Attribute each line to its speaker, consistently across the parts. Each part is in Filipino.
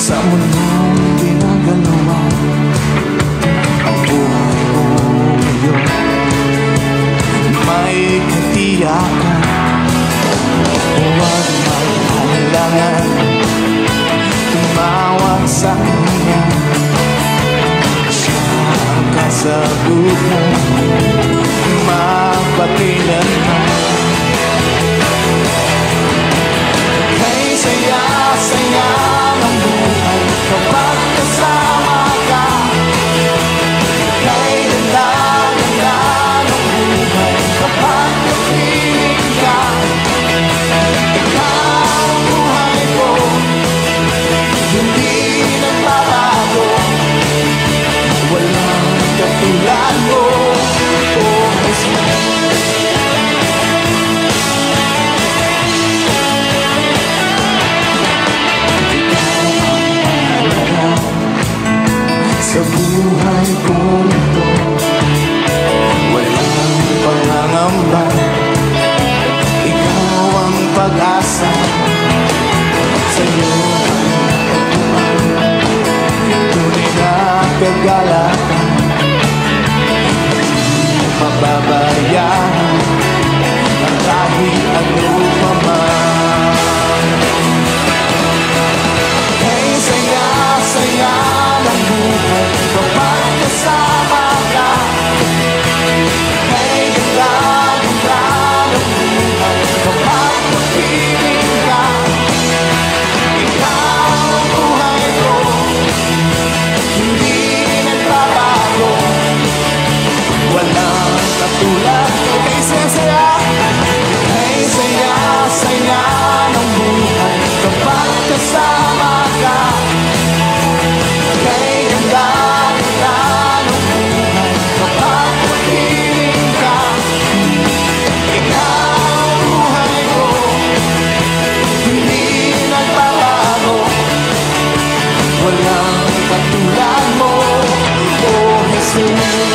Speaker 1: Sa mundong ginagalawa ang buhay mo ngayon, may katiyakan. Huwag mag-alangan, tumawag sa Kanya. Siya ang kasagutan, mapakailanman. Kay saya-saya ng buhay kapag kasama ka. Kay ganda-ganda ng buhay kapag napiling ka. Ikaw ang buhay ko, hindi nagbabago. Walang katulad mo, oh Jesus. Sa buhay ko ito, walang pangangamba. Ikaw ang pag-asa, sa'yo ang tunay na kagalakan. Hindi mababayaran ang kahit ano pa man. Hey, saya-saya ng buhay kapag kasama ka. Hey, ganda-ganda ng buhay kapag napiling ka. Ikaw ang buhay ko, hindi nagbabago. Walang katulad mo. Hey, saya-saya. Hey, saya-saya ng buhay kapag kasama ka. Kay ganda-ganda ng buhay kapag napiling ka. Ikaw ang buhay ko, hindi nagbabago. Walang katulad mo, oh Jesus.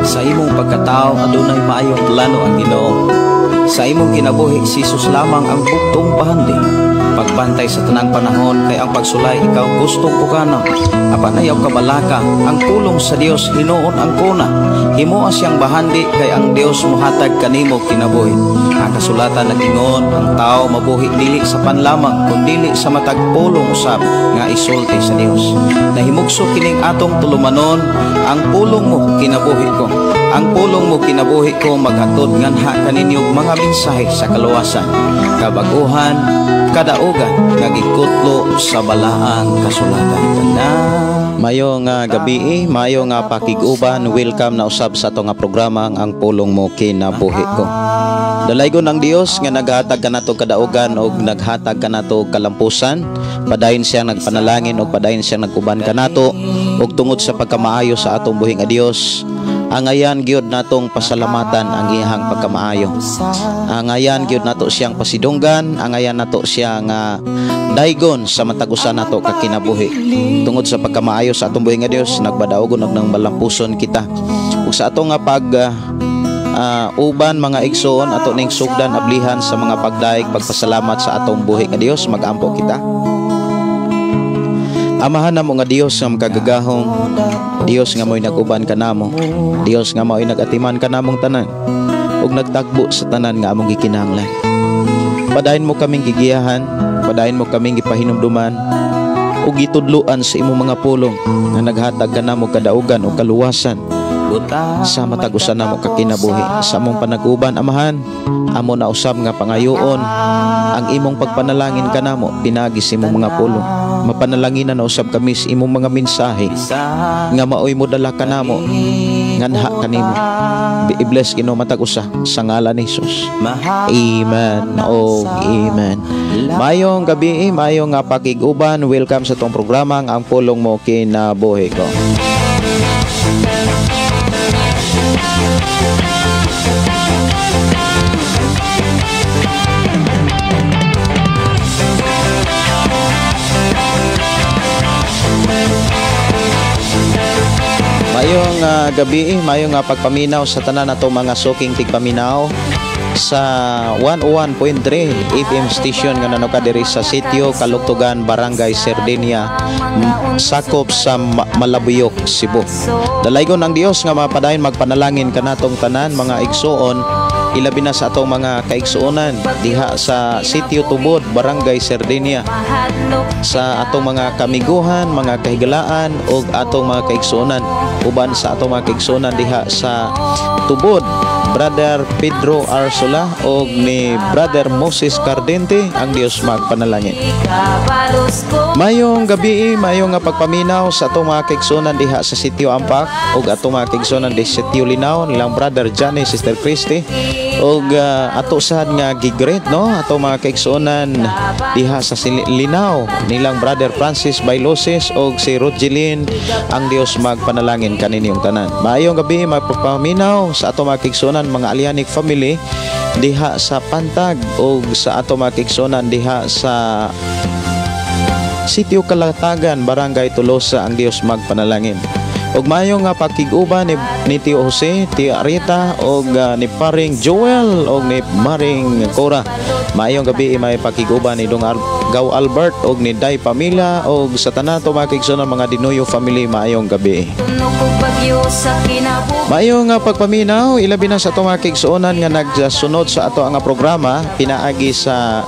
Speaker 2: Sa imong pagkatao adunay maayong plano ang Ginoo. Sa imong kinabuhi si Jesus lamang ang buktong pahandi. Pagbantay sa tanang panahon kay ang pagsulay ikaw gustong pukanaw. Apan ayaw kabalaka ang pulong sa Dios hinuon ang kuna. Himuha siyang bahandi kay ang Dios mohatag kanimo kinabuhi. Ang kasulatan nagingon ang tao mabuhi dili sa panlamang kundi sa matag pulong usab nga isulti sa Dios. Nahimugso kining atong tulumanon ang pulong mo kinabuhi ko. Ang pulong mo kinabuhi ko maghatod nganha kaninyong mga mensahe sa kaluwasan, kabaguhan, kadaugan nga gikutlo sa balaang kasulatan. Mayo nga gabi, mayo nga pakiguban, welcome na usab sa ato nga programa ang pulong mo kinabuhi ko. Dalaygon ang Dios nga naghatag kanato kadaugan og naghatag kanato kalampusan. Padayon siya nagpanalangin og padayon siya nagkuban kanato og tungod sa pagkamaayo sa atong buhi nga Dios. Angayan gyud natong pasalamatan ang iyang pagkamaayo. Angayan gyud nato siyang pasidunggan, angayan nato siya nga daygon sa matag-usa nato ka kinabuhi. Tungod sa pagkamaayo sa atong buhi nga Dios, nagbadaogon og nang malampuson kita. Ug sa ato nga uban mga igsoon ato ning sugdan ablihan sa mga pagdaig pagpasalamat sa atong buhi nga Dios, magampo kita. Amahan namo nga Dios nga makagagahong, Dios nga mo'y nag-uban kanamo, Dios nga mo'y nag-atiman kanamong tanan ug nagtagbo sa tanan nga among gikinahanglan. Padayon mo kaming gigiyahan, padayon mo kaming gipahinumduman ug gitudluan sa imong mga pulong nga naghatag kanamo kadaugan ug kaluwasan sa matag-usa namo ka kinabuhi. Sa among panag-uban amahan, amo na usab nga pangayoon ang imong pagpanalangin kanamo pinagi sa imong mga pulong. Mapanalanginan na usab kami sa imong mga mensahe nga maoy mo dala kanamo nganha kanimo. I-bless Ginoo matag-usa sa ngalan ni Jesus. Amen. Oh, amen. Mayong gabi, mayong nga pakiguban, welcome sa tong programa ang pulong mo kinabuhi ko. gabi, mayong pagpaminaw sa tanan nato mga suking tigpaminaw sa 101.3 FM station nga nanuka diri sa sitio Kalugtugan, Barangay Sardinia, sakop sa Malabuyok, Cebu. Dalaygon ang Dios nga mapadayon magpanalangin kanatong tanan mga igsuon, ilabi na sa atong mga kaigsuonan diha sa sitio Tubod, Barangay Sardinia, sa atong mga kamiguhan, mga kahigalaan ug atong mga kaigsuonan, uban sa atong mga kaigsuonan diha sa Tubod, Brother Pedro Arsola o ni Brother Moses Cardente. Ang Dios magpanalangin. Mayong gabi, mayong pagpaminaw sa atong mga kaigsuonan diha sa sitio Ampak o atong mga kaigsuonan di sitio Linaw nilang Brother Johnny, Sister Christy o ato sad nga gigreat no atong mga kaigsuonan diha sa Linaw nilang Brother Francis Bailoses o si Rogelyn. Ang Dios magpanalangin kaninyong tanan. Mayong gabi, magpapaminaw sa atong mga kaigsuonan mga Alianic family diha sa Pantag o sa ato mga kaigsuonan diha sa sitio Kalatagan, Barangay Tolosa. Ang Dios magpanalangin. Og mayong pakiguban ni Tio Jose, Tio Arita og ni Paring Joel og ni Maring Cora. Mayong gabi may pakiguban ni Dong Gaw Albert og ni Day Pamila og sa tanan to mga kaigsuonan mga Dinoyo family. Mayong gabi. Mayong pagpaminaw ilabi na sa ato mga kaigsuonan nga nagsunod sa ato ang programa pinaagi sa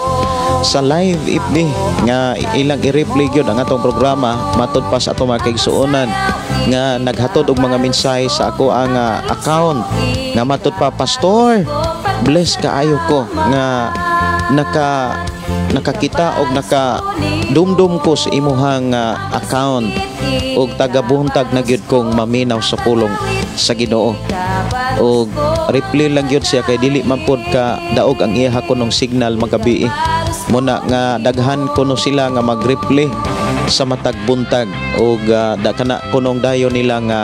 Speaker 2: live FB nga ilang i-replay gyud ang atong programa matud pa sa ato mga kaigsuonan nga naghatod og mga mensahe sa ako ang account nga matud pa, Pastor, bless kaayo ko nga nakakita og dumdum ko sa imuhang account og tagabuntag na gyud kong maminaw sa pulong sa Ginoo. Og reply lang gyud siya kay dili man pod ka daog ang iya kunong signal magabi. Muna nga daghan kuno sila nga mag-reply sa matag buntag og dakana kunong dayon nila nga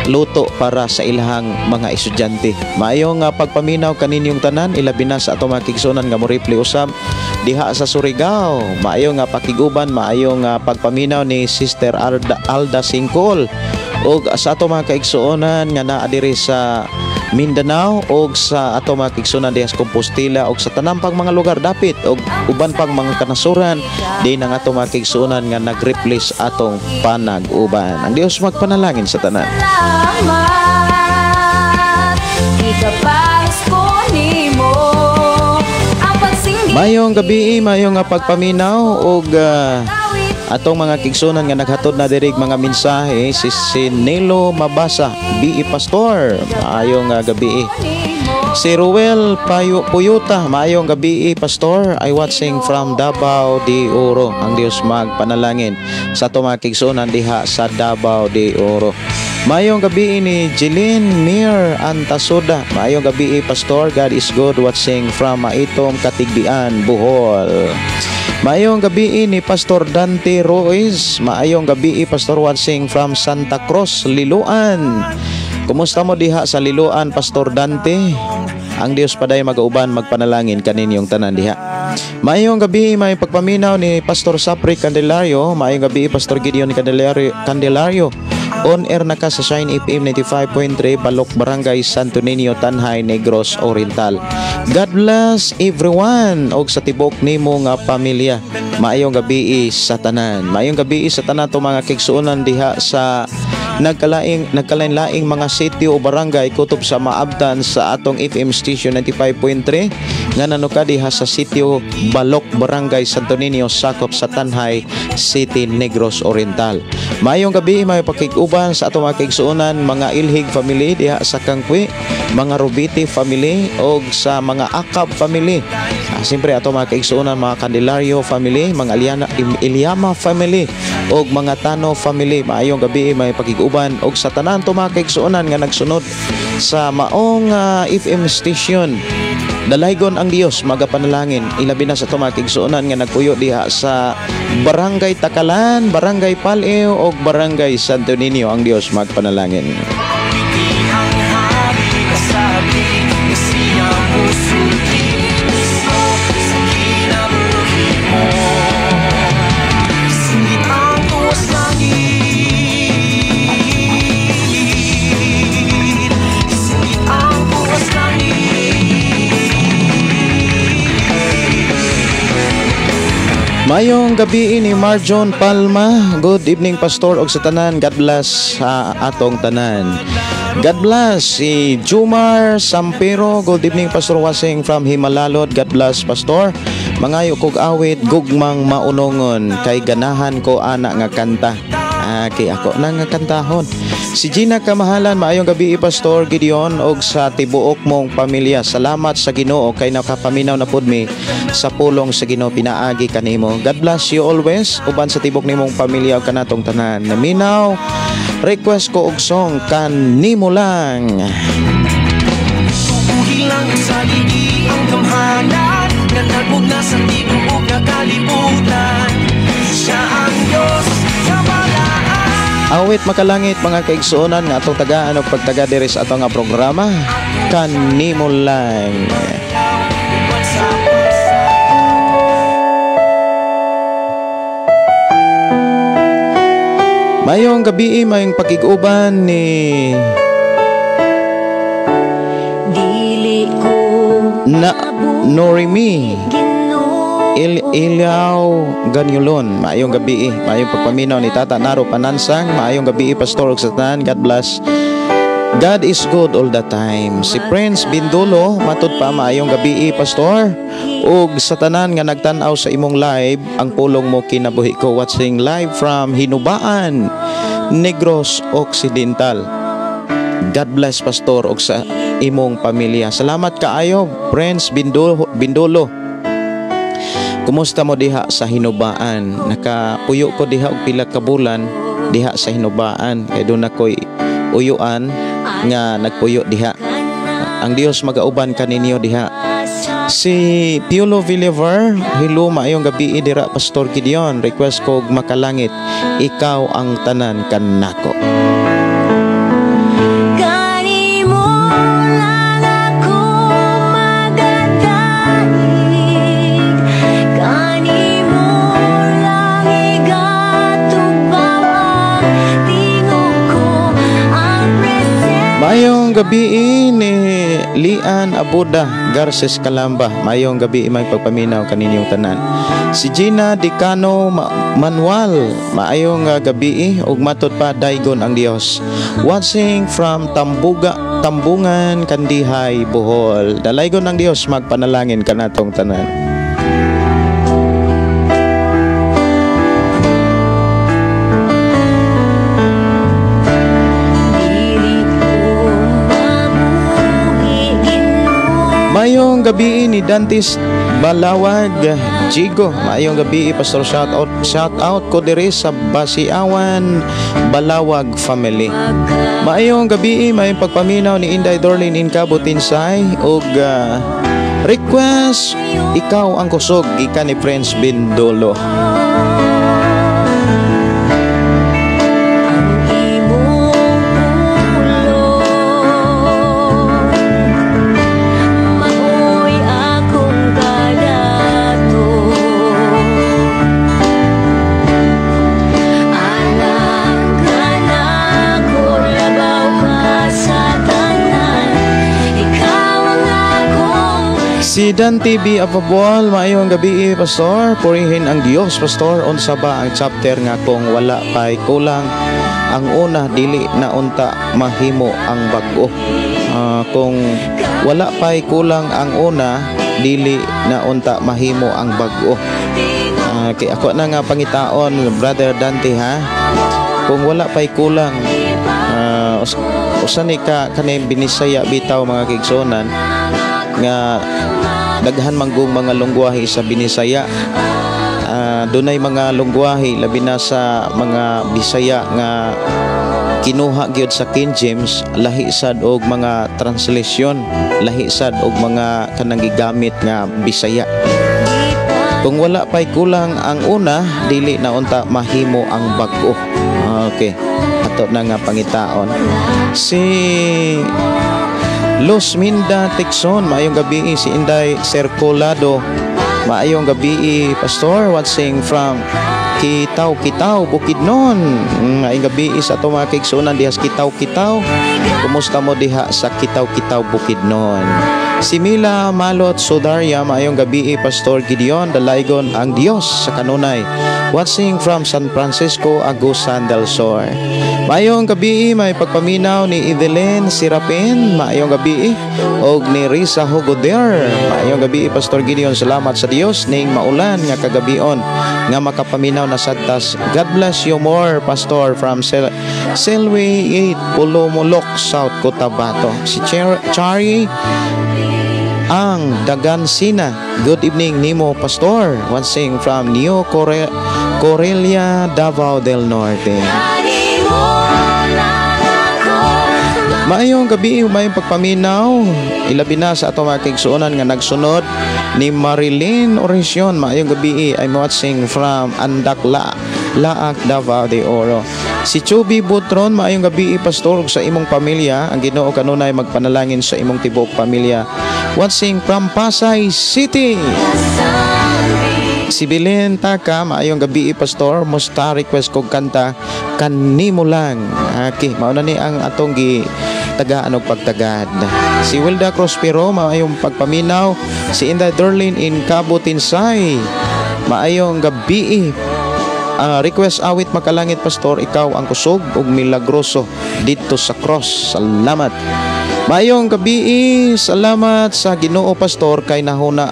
Speaker 2: luto para sa ilahang mga estudyante. Maayong pagpaminaw kaninyong tanan ilabi na sa ato mga kaigsuonan nga mo reply usab diha sa Surigao. Maayong pakiguban, maayong pagpaminaw ni Sister Alda Singkol og sa ato mga kaigsuonan nga naa diri sa Mindanao og sa ato mga kaigsuonan diha sa Compostela og sa tanang pang mga lugar dapit og uban pang mga kanasuran di nang ato mga kaigsuonan nga nag-replace atong panag-uban. Ang Dios magpanalangin sa tanan. Mayong gabi, mayong pagpaminaw og atong mga kaigsuonan nga naghatod na dirig mga mensahe si Nelo Mabasa, BE Pastor. Maayong gabi. Si Ruel Puyuta, maayong gabi Pastor. I watching from Davao de Oro. Ang Dios magpanalangin sa atong mga kaigsuonan diha sa Davao de Oro. Mayong gabi ni Jeline Mir Antasoda. Mayong gabi Pastor. God is good, watching from Maitom, Katigbian, Bohol. Maayong gabi ni Pastor Dante Ruiz. Maayong gabi Pastor, watching from Santa Cruz, Liloan. Kumusta mo diha sa Liloan, Pastor Dante? Ang Dios paday magauban magpanalangin kaninyong tanan diha. Maayong gabi may pagpaminaw ni Pastor Sapri Candelario. Maayong gabi Pastor Gideon Candelario. On air na ka sa Shine FM 95.3 Balok, Barangay Santo Niño, Tanhay, Negros Oriental. God bless everyone og sa tibok nimo nga pamilya. Maayong gabi sa tanan. Maayong gabi sa tanan to mga kaigsuonan diha sa nagkalain-laing mga sitio o barangay kutob sa maabtan sa atong FM station 95.3 nga nanuka diha sa sitio Balok, Barangay Santo Niño, sakop sa Tanhay City, Negros Oriental. Maayong gabi may pakiguban sa atong mga kaigsuonan mga Ilhig family diha sa Kangkwi, mga Rubiti family og sa mga Akab family. Siyempre atong mga kaigsuonan mga Candelario family, mga Ilyama family og mga Tano family. Maayong gabi may pakiguban og sa tanan to mga kaigsuonan nga nagsunod sa maong FM station. Dalaygon ang Dios magapanalangin ilabi na sa to mga kaigsuonan nga nagpuyo diha sa Barangay Takalan, Barangay Paleo og Barangay Santo Niño. Ang Dios magpanalangin. Mayong gabi ni Marjon Palma. Good evening pastor og sa tanan. God bless sa atong tanan. God bless si Jumar Sampero. Good evening pastor Wasing from Himalalod. God bless pastor. Mangayo kog awit gugmang maunongon kay ganahan ko ana nga kanta. Kay ako na nga kantahon. Si Gina Kamahalan, maayong gabi Pastor Gideon og sa tibuok mong pamilya. Salamat sa Ginoo kay nakapaminaw na pud mi sa pulong sa Ginoo pinaagi kanimo. God bless you always. Uban sa tibuok nimong pamilya ug kanatong tanan. Naminaw request ko og song kanimo lang.
Speaker 1: Uhilang sa ligi ang kamhanan nga nagmugna sa tibuok nga kalibutan. Siya ang Diyos sa balaan.
Speaker 2: Awit makalangit mga kaigsuonan nga atong tagaan og pagtaga diri sa atong nga programa kanimo lang. Mayong gabi mayong pakiguban ni
Speaker 3: dili ko
Speaker 2: na Norimi Ilyaw Ganyulon. Maayong gabi, maayong pagpaminaw ni Tata Naro Panansang. Maayong gabi pastor og sa tanan. God bless. God is good all the time. Si Prince Bindulo matud pa maayong gabi pastor og sa tanan nga nagtan-aw sa imong live. Ang pulong mo kinabuhi ko watching live from Hinubaan, Negros Occidental. God bless pastor og sa imong pamilya. Salamat kaayo Prince Bindulo. Kumusta mo diha sa Hinubaan? Nakapuyo ko diha og pila ka bulan diha sa Hinubaan. Kay doon ako'y uyuan nga nagpuyo diha. Ang Dios magauban kaninyo diha. Si Piolo Villaver, hello maayong gabi dira Pastor Gideon. Request ko makalangit, ikaw ang tanan kanako. Mayong gabi ni Lian Abuda Garces Calamba. Mayong gabi may pagpaminaw kaninyong tanan. Si Gina Dicano Manuel. Maayong gabi ug matud pa daygon ang Dios. Watching from Tambungan, Kandihay, Bohol. Dalaygon ang Dios magpanalangin kanatong tanan. Mayong gabi ni Dantis Balawag Jigo. Mayong gabi pastor shout out ko diri sa Basiawan Balawag family. Mayong gabi may pagpaminaw ni Inday Dorlin Incabo Tinsay og request ikaw ang kusog gikan ni Prince Bindolo. Si Dan TV Apabol, maayong gabi pastor. Purihin ang Dios pastor. Unsa ba ang chapter nga kung wala pay kulang ang una dili na unta mahimo ang bag-o. Kung wala pay kulang ang una dili na unta mahimo ang bag-o. Kay ako na nga pangitaon brother Dante ha. Kung wala pay kulang usa ni ka kanay binisaya bitaw mga kigsonan nga daghan manggong mga lungguwahe sa Binisaya. Dunay mga lungguwahe labi na sa mga Bisaya nga kinuha gyud sa King James, lahi sad og mga translation, lahi sad og mga kanang gigamit nga Bisaya. Kung wala pay kulang ang una dili na unta mahimo ang bag-o. Okay, ato na nga pangitaon. Si Los Minda Tixon, maayong gabi si Inday Circulado. Maayong gabi pastor watching from Kitaw Bukidnon. Maayong gabi sa ato mga kaigsunan diha sa Kitaw. Kumusta mo diha sa Kitaw Bukidnon? Si Mila Malot Sodaria, maayong gabi Pastor Gideon, dalaygon ang Dios sa kanunay. Watching from San Francisco, Agusan del Sur. Maayong gabi, may pagpaminaw ni Evelyn Sirapin, maayong gabi, og ni Risa Hugoder. Maayong gabi Pastor Gideon, salamat sa Dios ning maulan nga kagabion nga makapaminaw na sadtas. God bless you more, Pastor, from Selway 8, Pulumulok, South Cotabato. Si Chari ang Dagansina, good evening nimo Pastor, watching from New Corelia, Davao del Norte. Maayong gabi, mayong pagpaminaw, ilabi na sa ato mga kaigsuonan nga nagsunod ni Marilyn Orisyon. Maayong gabi, I'm watching from Andakla, Laak, Davao de Oro. Si Chubby Butron, maayong gabi Pastor, sa imong pamilya, ang Ginoo kanunay magpanalangin sa imong tibuok pamilya. Watching from Pasay City. Si Belen Taka, maayong gabi Pastor, musta request kong kanta kanimo lang. Okay, mauna ni ang atong tagaan og pagtagad. Si Wilda Prospero, maayong pagpaminaw. Si Inday Dorlin in Cabo Tinsay, maayong gabi. Request awit makalangit Pastor, ikaw ang kusog ug milagroso dito sa cross. Salamat. Maayong gabi, salamat sa Ginoo Pastor kay nahuman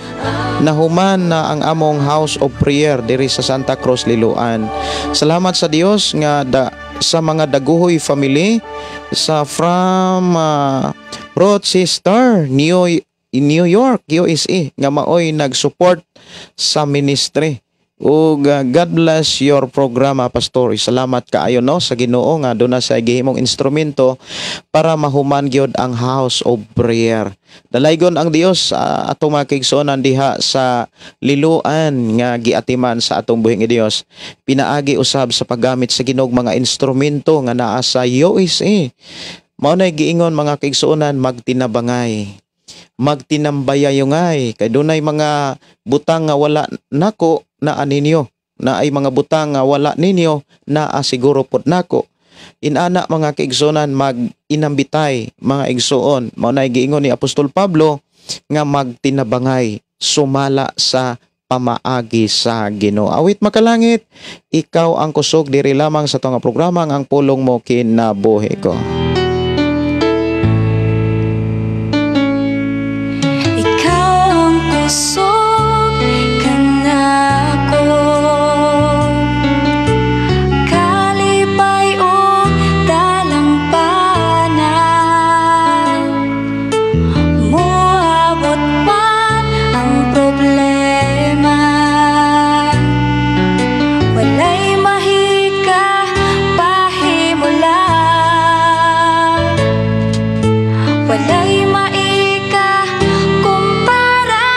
Speaker 2: na ang among house of prayer diri sa Santa Cruz, Liloan. Salamat sa Dios nga sa mga daguhoy family sa from Rochester, New York, USA nga maoy nag-support sa ministry. O God bless your programa Pastor. Salamat kaayo no sa Ginoo nga doon na sa gihimong instrumento para mahuman gyud ang house of prayer. Dalaygon ang Dios atong mga kaigsuonan diha sa Liloan nga giatiman sa atong buhing Dios. Pinaagi usab sa paggamit sa Ginoog mga instrumento nga naa sa USA. Mao nay giingon mga kaigsuonan, magtinambayayongay kay dunay mga butang nga wala nako na aninyo, na ay mga butang nga wala ninyo na asiguro pod nako. Inana mga kaigsuonan, mag-inambitay mga igsuon. Mao nay giingon ni Apostol Pablo nga magtinabangay, sumala sa pamaagi sa Ginoo. Awit makalangit, ikaw ang kusog diri lamang sa tong programa ang pulong mo kinabuhi ko.
Speaker 3: Kusog ka na ko, kalipay o dalampanan, muabot man ang problema, walay mahika pahimulan, walay maika kumpara.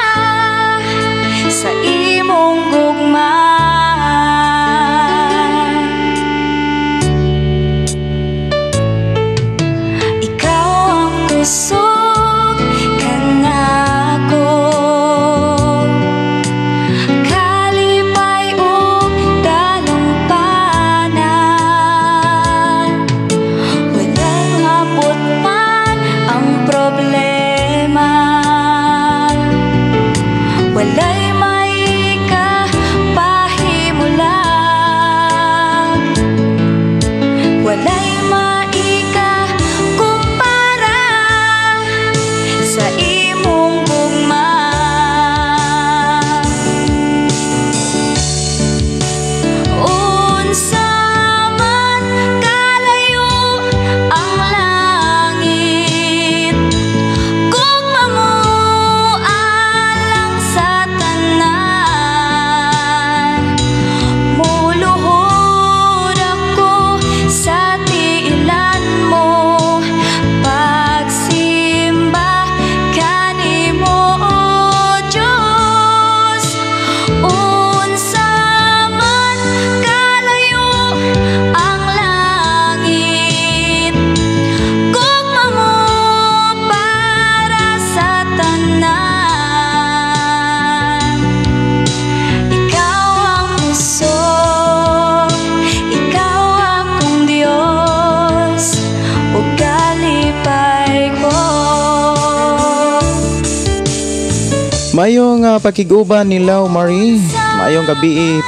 Speaker 2: Mayong pakiguban ni Lau Marie. Mayong gabi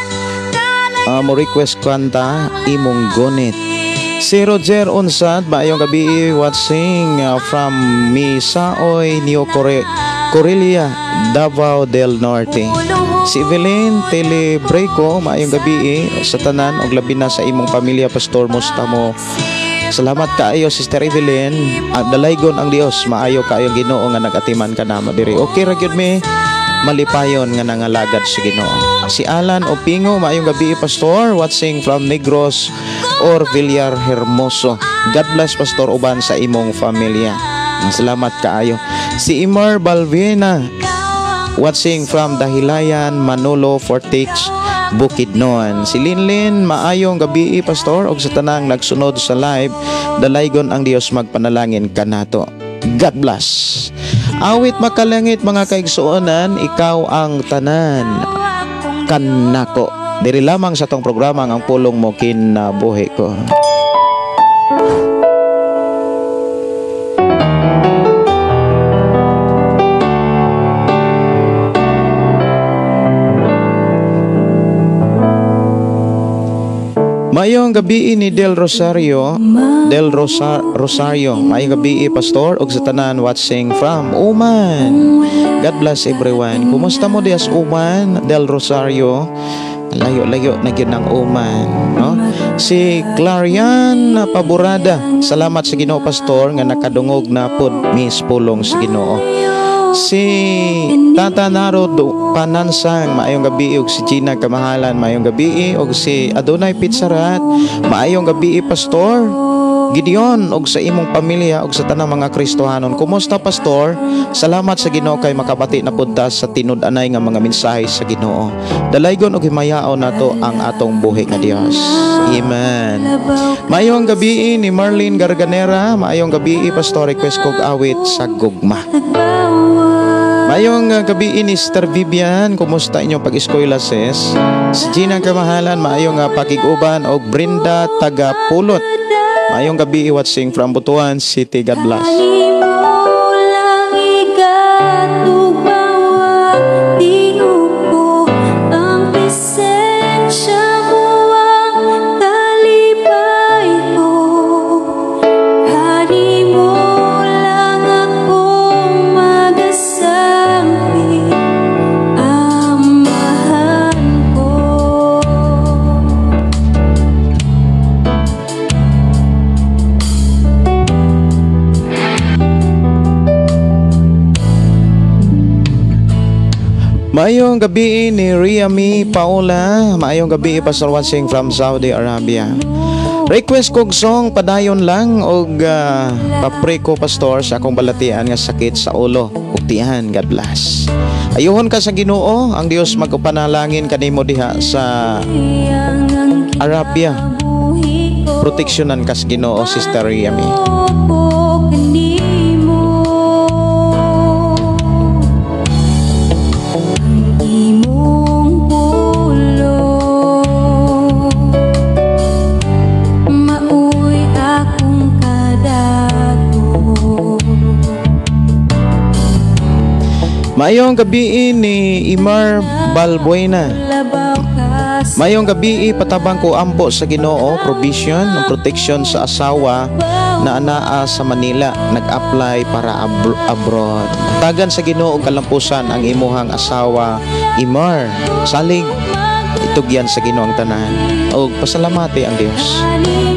Speaker 2: mo request kanta imong gonit. Si Roger Unsad, mayong gabi watching from Misaoy, New Corelia, Davao del Norte. Si Evelyn Telebreco, mayong gabi sa tanan og labi na sa imong pamilya. Pastor, musta mo? Salamat kaayo Sister Evelyn. Dalaygon ang Dios, maayo kaayo Ginoo nga nagatiman ka na diri. Okay ra gyud mi malipayon nga nangalagad sa Ginoo. Si Alan Opingo, maayong gabi Pastor, watching from Negros or Villar Hermoso. God bless Pastor uban sa imong pamilya. Salamat kaayo. Si Imar Balvina, watching from Dahilayan, Manolo, Fortix, Bukidnon. Si Linlin, maayong gabi Pastor, og sa tanang nagsunod sa live, dalaygon ang Dios magpanalangin kanato. God bless. Awit makalangit mga kaigsuonan, ikaw ang tanan kanako. Diri lamang sa tong programa ang pulong mo kinabuhi ko. Mayong gabi ni Del Rosario, mayong gabi Pastor og sa tanan watching from Oman. God bless everyone. Kumusta mo dias Oman, Del Rosario? Layo-layo na gyud ng Oman, no? Si Clarian Paborada, salamat sa Ginoo Pastor nga nakadungog na pod Miss Pulong sa Ginoo. Si Tata Naro Panansang, maayong gabi og si Gina Kamahalan, maayong gabi og si Adonai Pizzarat, maayong gabi Pastor Gideon og sa imong pamilya og sa tanang mga Kristohanon. Kumusta Pastor? Salamat sa Ginoo kay makabati na punta sa tinud-anay nga mga mensahe sa Ginoo. Dalaygon og himayaon nato ang atong buhi nga Dios. Amen. Maayong gabi ni Marlene Garganera, maayong gabi Pastor, request kog awit sa gugma. Mayong gabi ni Sister Vivian, kumusta inyong pag-eskwela sis? Si Gina Kamahalan, maayong pakiguban og Brenda taga Pulot. Mayong gabi watching from Butuan City. God bless. Maayong gabi ni Riami Paula, maayong gabi Pastor watching from Saudi Arabia. Request kog song padayon lang og papre ko Pastor sa akong balatian nga sakit sa ulo ug tiyan. God bless. Ayuhon ka sa Ginoo, ang Dios magupanalangin kanimo diha sa Arabia. Proteksyonan ka sa Ginoo Sister Riami. Mayong gabi ni Imar Balbuena. Mayong gabi patabang ko ambo sa Ginoo, provision ng protection sa asawa na anaa sa Manila, nag-apply para abroad. Tagan sa Ginoo og kalampusan ang imuhang asawa Imar. Salig itugyan sa Ginoo ang tanan og pasalamati ang Dios.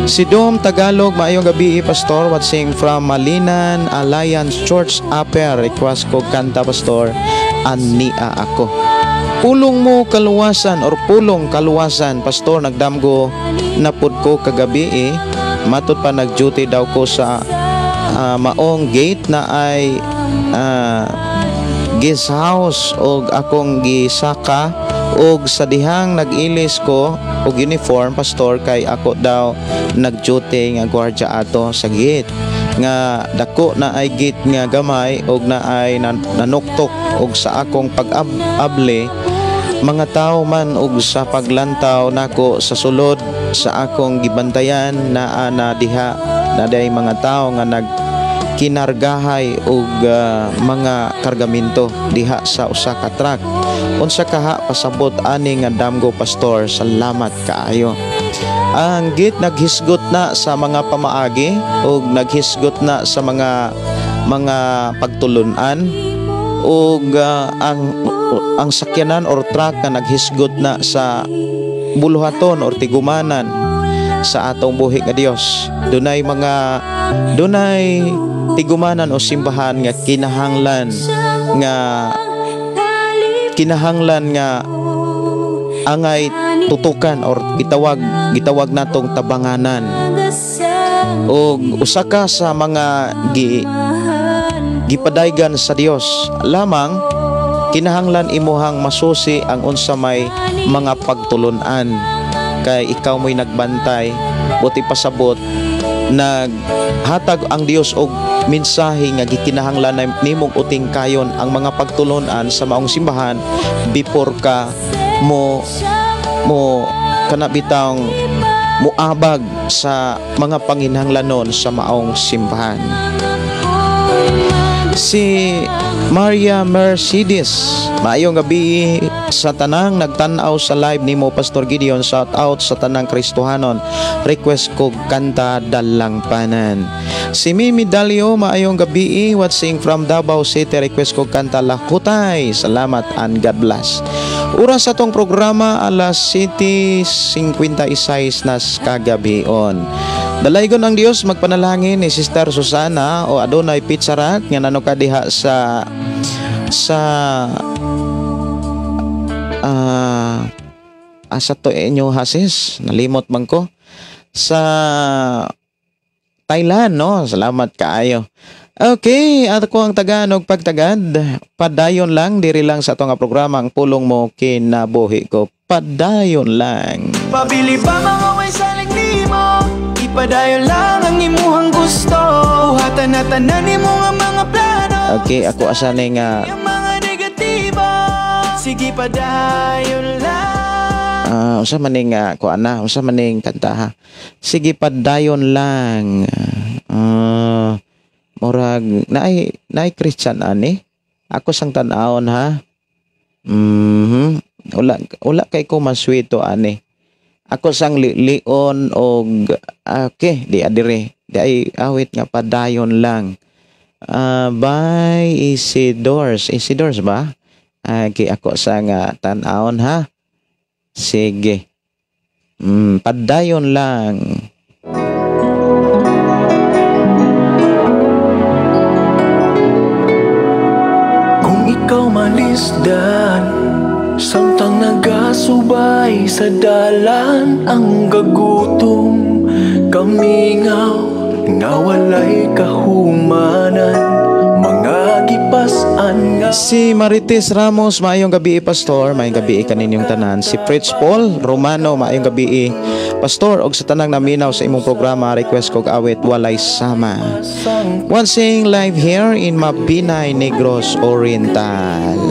Speaker 2: Si Dom Tagalog, maayong gabi Pastor, watching from Malinan Alliance Church Upper. Request ko kanta Pastor, Ania ako. Pulong mo kaluwasan or pulong kaluwasan Pastor, nagdamgo napud ko kagabi matud pa nag-duty daw ko sa maong gate na ay guest house og akong gisaka og sa dihang nag-ilis ko og uniform Pastor kay ako daw nag-duty nga gwardiya ato sa gate nga dako na ay gate nga gamay og na ay nanuktok og sa akong pag-able mga tao man og sa paglantaw nako sa sulod sa akong gibantayan na diha na day mga tao nga kinargahay og mga kargamento diha sa usa ka truck. Unsa kaha pasabot ani nga damgo pastor, salamat kaayo. Ang git naghisgot na sa mga pamaagi ug naghisgot na sa mga pagtulunan ug ang sakyanan or truck na naghisgot na sa buluhaton or tigumanan sa atong buhi nga Dios. Dunay tigumanan o simbahan nga kinahanglan nga angay tutukan or gitawag natong tabanganan. Og usa ka sa mga gipadaygan sa Dios lamang kinahanglan imuhang masusi ang unsa may mga pagtulunan kay ikaw mo'y nagbantay buti pasabot naghatag ang Dios og mensahe nga gikinahanglan nimong uting kayon ang mga pagtulunan sa maong simbahan before ka mo kanabitang muabag sa mga panginahanglanon sa maong simbahan. Si Maria Mercedes, maayong gabi sa tanang nagtanaw sa live nimo Pastor Gideon. Shout out sa tanang Kristohanon. Request ko kanta Dalangpanan. Si Mimi Dalio, maayong gabi, watching from Davao City. Request ko kanta Lakutay. Salamat and God bless. Oras sa tong programa alas 7:56 nas kagabion. Dalaygon ang Dios magpanalangin ni Sister Susana o adunay pizzarat nga nano ka diha sa asa to inyo hasis nalimot man ko sa Thailand, no? Salamat kaayo. Okay, at ko ang Tagalog pagtagad, padayon lang diri lang sa atong programa ang pulong mo kinabuhi ko. Padayon lang.
Speaker 1: Pabili pa mga way sa nimo, ipadayon lang ang imuhang gusto. Buhatan na tanan nimo nga mga plano.
Speaker 2: Okay, ako asanay nga
Speaker 1: yung mga negatibo, sige padayon lang.
Speaker 2: Usa maning usa maning kanta ha. Sige padayon lang. Murag naay Christian ani. Ako sang tan-awon ha. Wala kay ko maswito ani. Ako sang lion og okay, di adire. Di ay awit nga padayon lang. By Isidors ba? Okay, ako sang tan-awon ha. Sige. Padayon lang.
Speaker 1: Kung ikaw malisdan, samtang nagasubay sa dalan ang gagutom, kamingaw, nawalay kahumanan, mga gipasan nga.
Speaker 2: Si Marites Ramos, maayong gabi Pastor, maayong gabi kaninyong tanan. Si Fritz Paul Romano, maayong gabi Pastor, og sa tanang naminaw sa imong programa, request kog awit Walay Sama. One sing live here in Mabinay, Negros Oriental.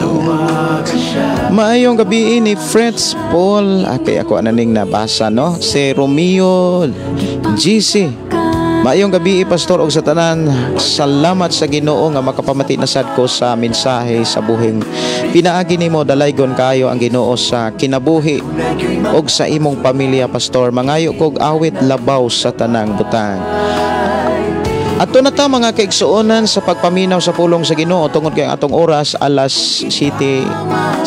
Speaker 2: Maayong gabi ni Fritz Paul. Okay, ako ananing nabasa, no? Si Romeo GC. Maayong gabi Pastor og sa tanan, salamat sa Ginoo nga makapamati na sad ko sa mensahe sa buhing pinaagi nimo. Dalaygon kayo ang Ginoo sa kinabuhi og sa imong pamilya Pastor. Mangayo kog awit labaw sa tanang butang. Ato na ta mga kaigsuonan sa pagpaminaw sa pulong sa Ginoo tungod kay atong oras alas 7:59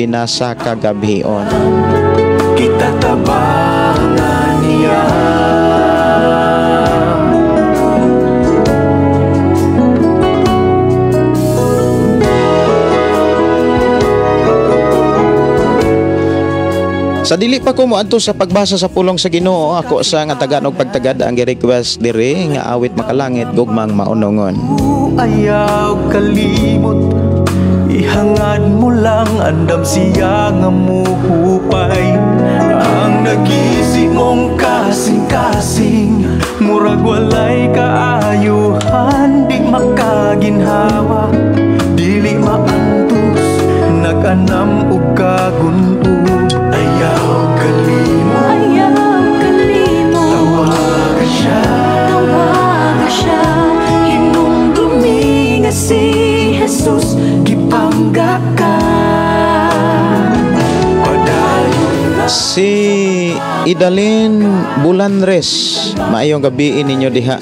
Speaker 2: na sa kagabion.
Speaker 1: Kita tabangan niya.
Speaker 2: Sa dili pa ko moadto sa pagbasa sa pulong sa Ginoo, ako sa nga Tagalog pagtagad ang gi-request diri nga awit makalangit gugmang maunongon.
Speaker 1: Ayaw kalimot, ihangad mo lang andam siya nga muhupay. Ang nag-isip mong kasing-kasing, murag walay kaayuhan, di makaginhawa, dili maantos, nag-anam ug kagunub. Ayaw kalimot, tawagan siya,
Speaker 2: Idalin Bulanres, maayong gabi ninyo diha.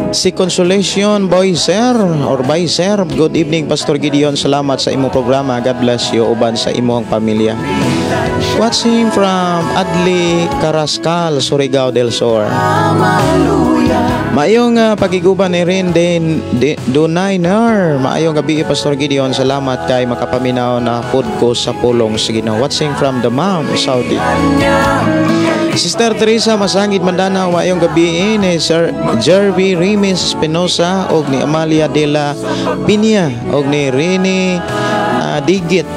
Speaker 2: Si Consolation Boyser or Boyser, good evening Pastor Gideon, salamat sa imong programa, God bless you uban sa imong pamilya. Watching from Adli Carrascal, Surigao del Sur. Maayong pagiguban ni Rin Dunayner, maayong gabi Pastor Gideon, salamat kay makapaminaw na food ko sa pulong sa Ginoo. Watching from the Mom, Saudi. Sister Teresa Masangit Mandanaw, maayong gabi ni Sir Jervy Rimes Espinosa og ni Amalia de la Piña og ni Rene Digit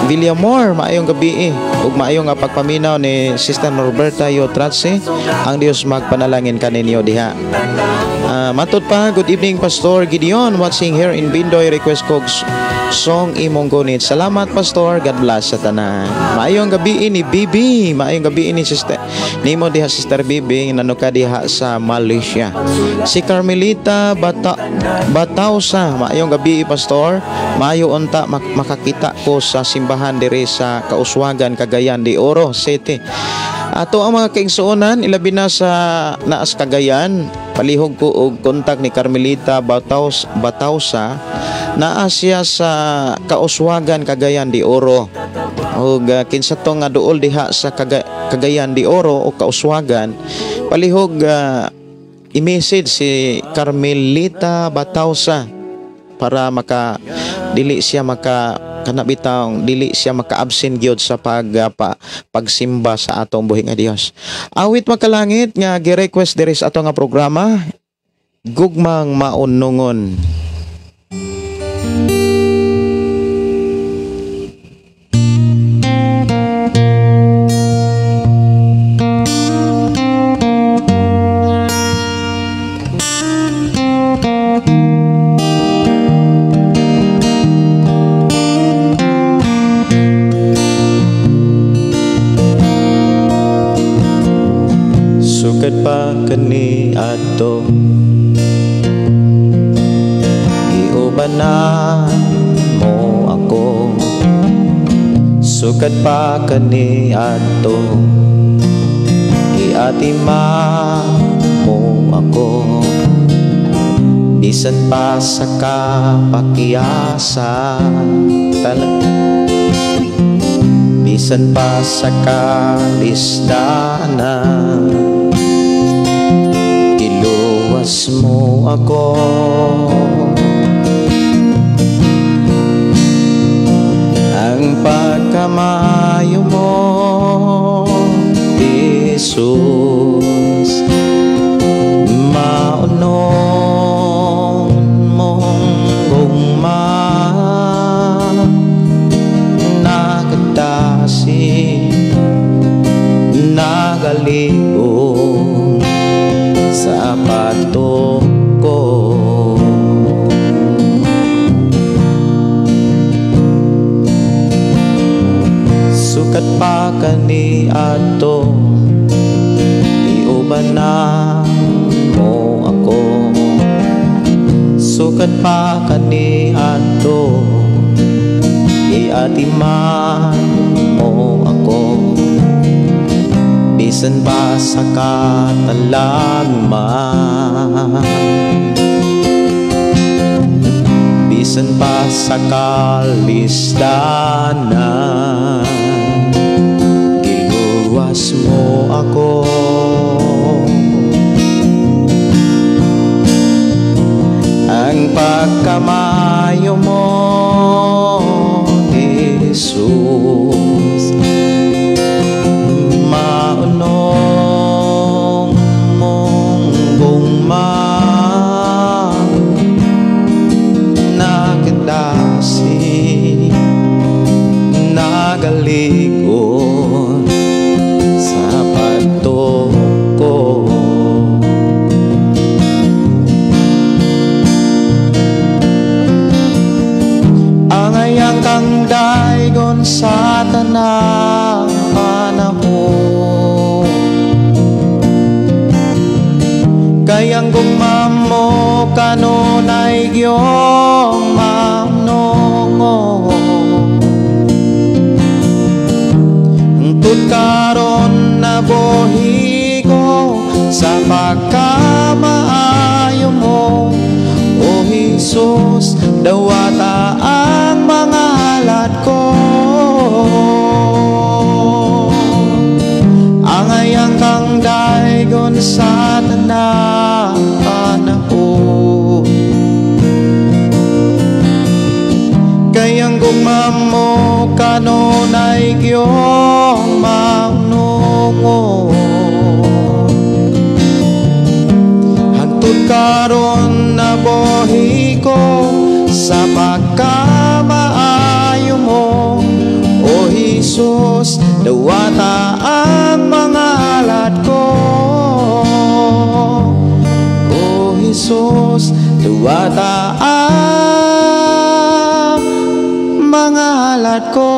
Speaker 2: Villamor, maayong gabi ug maayong pagpaminaw ni Sister Norberta Yotratse. Ang Dios magpanalangin kaninyo diha. Matud pa, good evening Pastor Gideon, watching here in Bindoy, request ko song imong gunit. Salamat Pastor, God bless sa tanan. Maayong gabi ni Bibi, maayong gabi ni Sister nimo diha Sister Bibi nanuka diha sa Malaysia. Si Carmelita Batausa, maayong gabi Pastor, maayo unta makakita ko sa simbahan diri sa Kauswagan, Cagayan de Oro City. Ato ang mga kaigsuonan ilabi na sa naas Cagayan, palihog ko og kontak ni Carmelita Batausa, naa siya sa Kauswagan, Cagayan de Oro. Og kinsa to nga duol diha sa Cagayan de Oro o Kauswagan, palihog i-message si Carmelita Batausa para dili siya maka-absent gyud sa pagsimba sa atong buhi nga Dios. Awit makalangit nga gi-request diri sa ato nga programa, Gugmang Maunungon. Sugad pa kani ato iubanan mo ako, sugad pa kani ato iatima mo ako, bisan pa sa kapakiasa bisan pa sa kalisdanan, iluwas mo ako. Ang pagkamayo mo, Jesus, maunon mong gugma, nagadasi, nagaliw sa pato ko. Sukat pa kani ato iubanan mo ako, sukat pa kani ato iatiman mo ako, bisan pa sa katalagman, bisan pa sa kalisdanan, iluwas mo ako. Ang pagkamayo mo, Jesus, maunong mong gugma, nakadasi, nagaligon sa pato ko. Angayang kang daigon sa tanang panahon, kayang gugma mo kanunay gyong mamnongo, tud karon
Speaker 4: Jesus, dawata ang mga halad ko. Angayang kang daygon sa tanang panahon. Kayang gumamo kanunay kiyong maunungon. Hangtod karon na buhi ko sa pagkamaayo mo, O Jesus, dawata ang mga halad ko. O Jesus, dawata ang mga halad ko.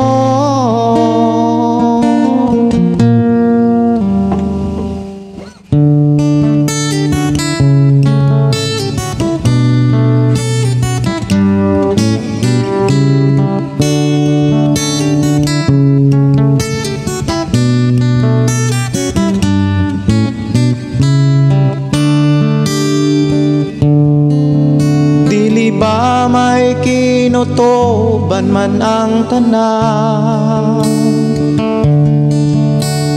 Speaker 4: May kinutoban man ang tanan,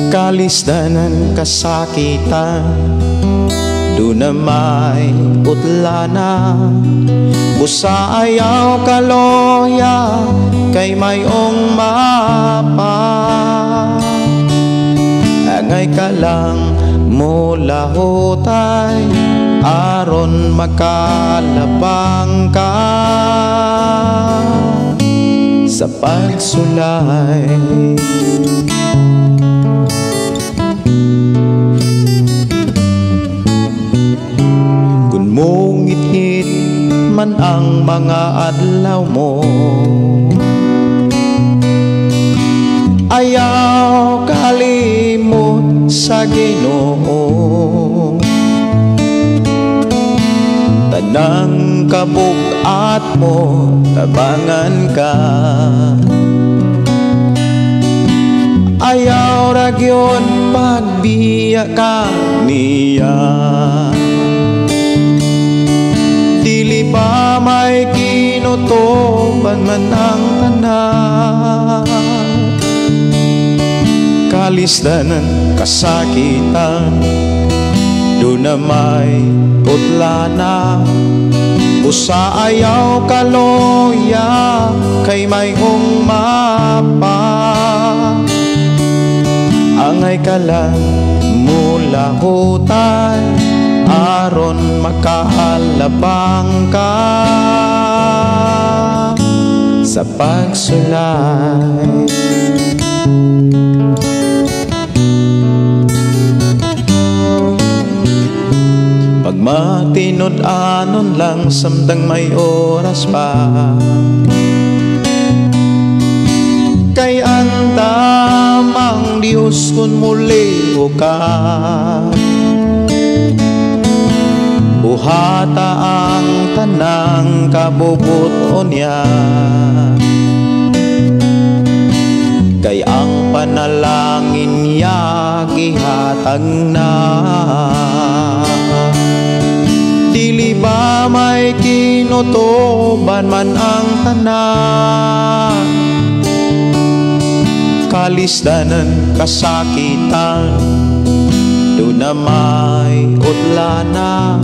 Speaker 4: kalisdanan kasakitan, doon na may putlana. Busa ayaw kaloya kay mayong mapa. Angay ka lang mula hutay, aron makalabang ka sa pagsulay. Kung mongit-ngit man ang mga adlaw mo, ayaw kalimot sa Ginoo. Tanang kabugat mo, tabangan ka. Ayaw ragyon pagbiya ka niya. Dili ba may kinutoban man ang tanan, kalisdanan kasakitan, doon na may putlana. Usa ayaw kaloya kay mayong mapa. Angay ka lang mula hutay, aron makaalabang ka sa pagsulay. Matinod-anon lang samtang may oras pa, kay ang tamang Diyos kun muli o ka. Buhata ang tanang kabubuton niya, kay ang panalangin niya gihatag na. Dili ba may kinutoban man ang tanan, kalisdanan kasakitan, doon na may utlana.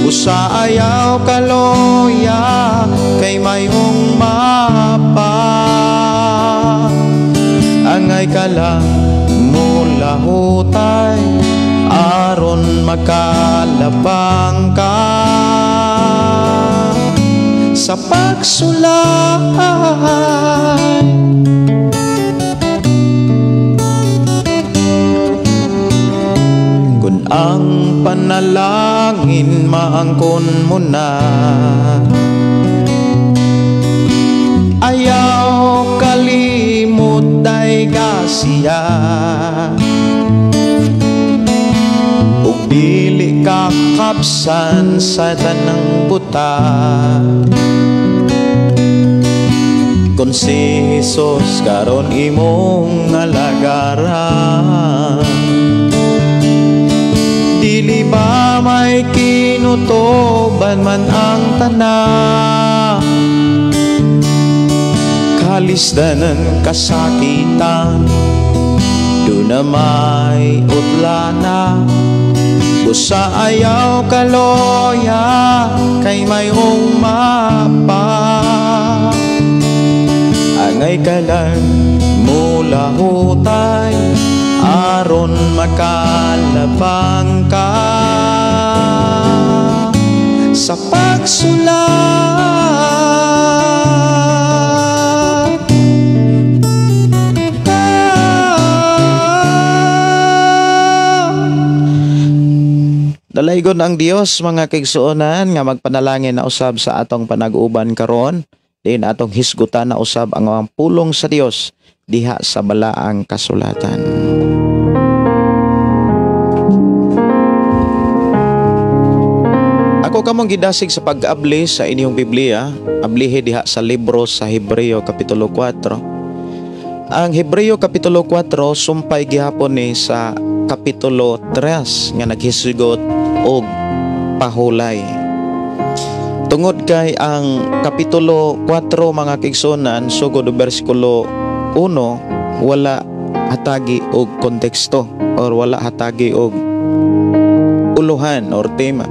Speaker 4: Usa ayaw kaloya kay mayong mapa. Angay ka lang mula hutay, aron makalabang ka sa pagsulay. Kung ang panalangin maangkon mo na, ayaw kalimot day gasiya. Dili ka kapsan sa tanang buta, kung si Jesus karon imong alagaran. Dili ba may kinutoban tutuban man ang tanan, kalisdanan kasakitan, doon na may utlana. Busa ayaw kaloya, kay may umapa. Angay ka lang mula hutay, aron makalabang ka sa pagsulat.
Speaker 2: Dalaygon ang Dios mga kaigsuonan nga magpanalangin na usab sa atong panag-uban karon, din atong hisgutan na usab ang mga pulong sa Dios diha sa balaang kasulatan. Ako kamong gidasig sa pag-abli sa inyong Biblia, ablihe diha sa libro sa Hebreo Kapitulo 4. Ang Hebreo Kapitulo 4 sumpay gihapon ni sa Kapitulo 3 nga naghisugot og pahulay. Tungod kay ang Kapitulo 4 mga kaigsuonan sugod bersikulo 1 wala hatagi og konteksto or wala hatagi og uluhan or tema.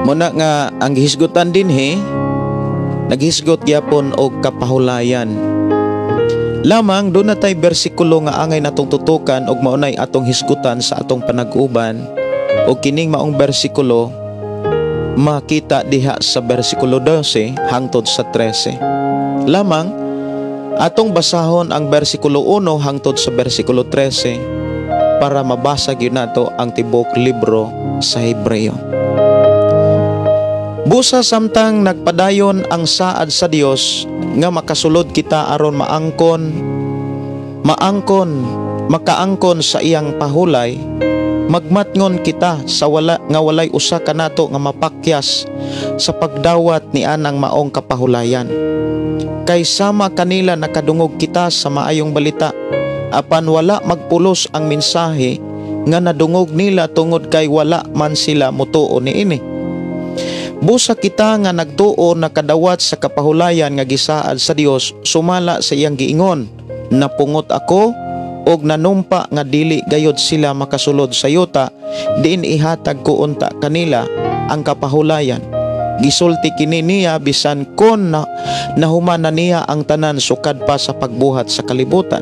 Speaker 2: Muna nga ang gihisgutan dinhi naghisgot gyapon og kapahulayan. Lamang doon na tay bersikulo nga angay natong tutukan og maunay atong hisgutan sa atong panag-uban o kining maong bersikulo makita diha sa bersikulo 12 hangtod sa 13. Lamang atong basahon ang bersikulo 1 hangtod sa bersikulo 13 para mabasa gyud nato ang tibok libro sa Hebreo. Busa samtang nagpadayon ang saad sa Dios nga makasulod kita aron makaangkon sa iyang pahulay, magmatngon kita sa walay usa kanato nga mapakyas sa pagdawat ni anang maong kapahulayan. Kay sama kanila nakadungog kita sa maayong balita, apan wala magpulos ang mensahe nga nadungog nila tungod kay wala man sila motuo niini. Busa kita nga nagtuo nakadawat sa kapahulayan nga gisaad sa Dios, sumala sa iyang giingon, napungot ako og nanumpa nga dili gayod sila makasulod sa yuta, diin ihatag ko unta kanila ang kapahulayan. Gisulti kini niya bisan kon nahuman na niya ang tanan sukad pa sa pagbuhat sa kalibutan.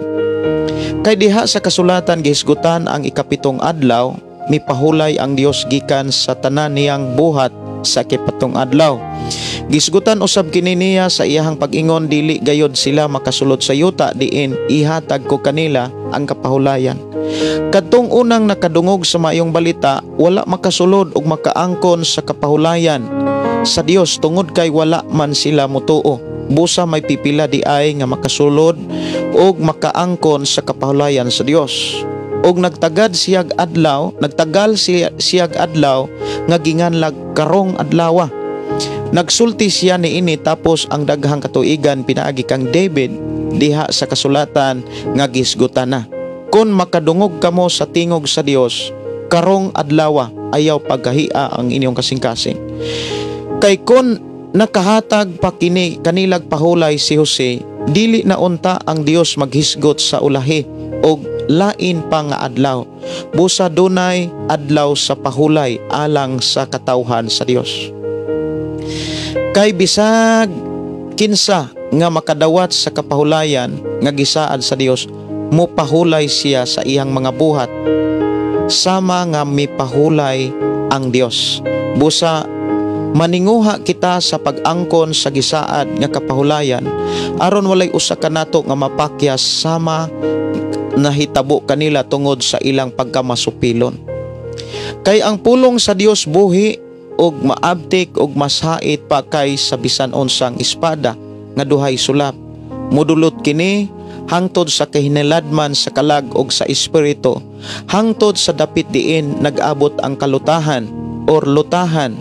Speaker 2: Kay diha sa kasulatan gihisgutan ang ikapitong adlaw, mipahulay ang Dios gikan sa tanan niyang buhat sa ikapitong adlaw. Gisgutan usab kini niya sa iyahang pag-ingon dili gayod sila makasulod sa yuta, diin ihatag ko kanila ang kapahulayan. Kadtong unang nakadungog sa maayong balita, wala makasulod ug makaangkon sa kapahulayan sa Dios tungod kay wala man sila motuo. Busa may pipila di ay nga makasulod ug makaangkon sa kapahulayan sa Dios. Og nagtagal siyag adlaw nga ginganlag karong adlaw. Nagsulti siya niini tapos ang daghang katuigan pinaagi kang David diha sa kasulatan nga gisgutan na. Kun makadungog kamo sa tingog sa Dios, karong adlaw ayaw pagkahia ang inyong kasing-kasing. Kay kun nakahatag pa kanilag pahulay si Jose, dili na unta ang Dios maghisgot sa ulahi og lain pa nga adlaw. Busa dunay adlaw sa pahulay alang sa katawhan sa Dios. Kay bisag kinsa nga makadawat sa kapahulayan nga gisaad sa Dios, mopahulay siya sa iyang mga buhat sama nga mipahulay ang Dios. Busa maninguha kita sa pag-angkon sa gisaad nga kapahulayan aron walay usa kanato nga mapakyas sama nahitabo kanila tungod sa ilang pagkamasupilon. Kay ang pulong sa Dios buhi og maabtik og mashait pa kay sa bisan unsang espada nga duhay sulap. Mudulot kini hangtod sa kahinaladman sa kalag og sa espiritu, hangtod sa dapit diin nag-abot ang kalutahan or lutahan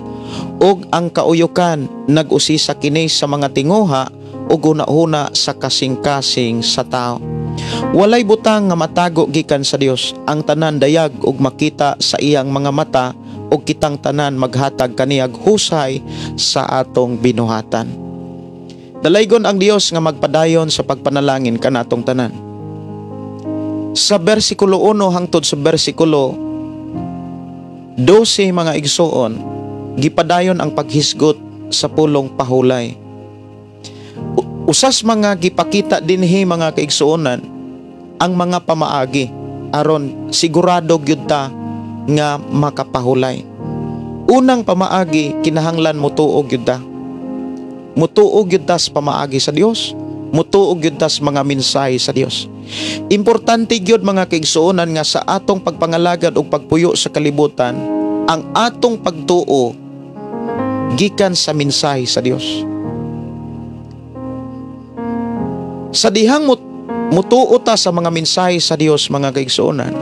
Speaker 2: og ang kauyukan, nag-usisa kini sa mga tinguha ug hunahuna sa kasing-kasing sa tao. Walay butang nga matago gikan sa Dios, ang tanan dayag ug makita sa iyang mga mata
Speaker 4: o kitang tanan maghatag kaniyag husay sa atong binuhatan. Dalaygon ang Dios nga magpadayon sa pagpanalangin kanatong tanan. Sa bersikulo 1 hangtod sa bersikulo 12 mga igsoon, gipadayon ang paghisgot sa pulong pahulay. Usas mga gipakita dinhi mga kaigsuonan ang mga pamaagi aron sigurado gyud ta nga makapahulay. Unang pamaagi, kinahanglan mutuo gyud ta. Mutuo gyud ta sa pamaagi sa Dios, mutuo gyud ta sa mga mensahe sa Dios. Importante gyud mga kaigsuonan nga sa atong pagpangalagad o pagpuyo sa kalibutan, ang atong pagtuo gikan sa mensahe sa Dios. Sa dihang mutuo ta sa mga mensahe sa Dios mga kaigsuonan,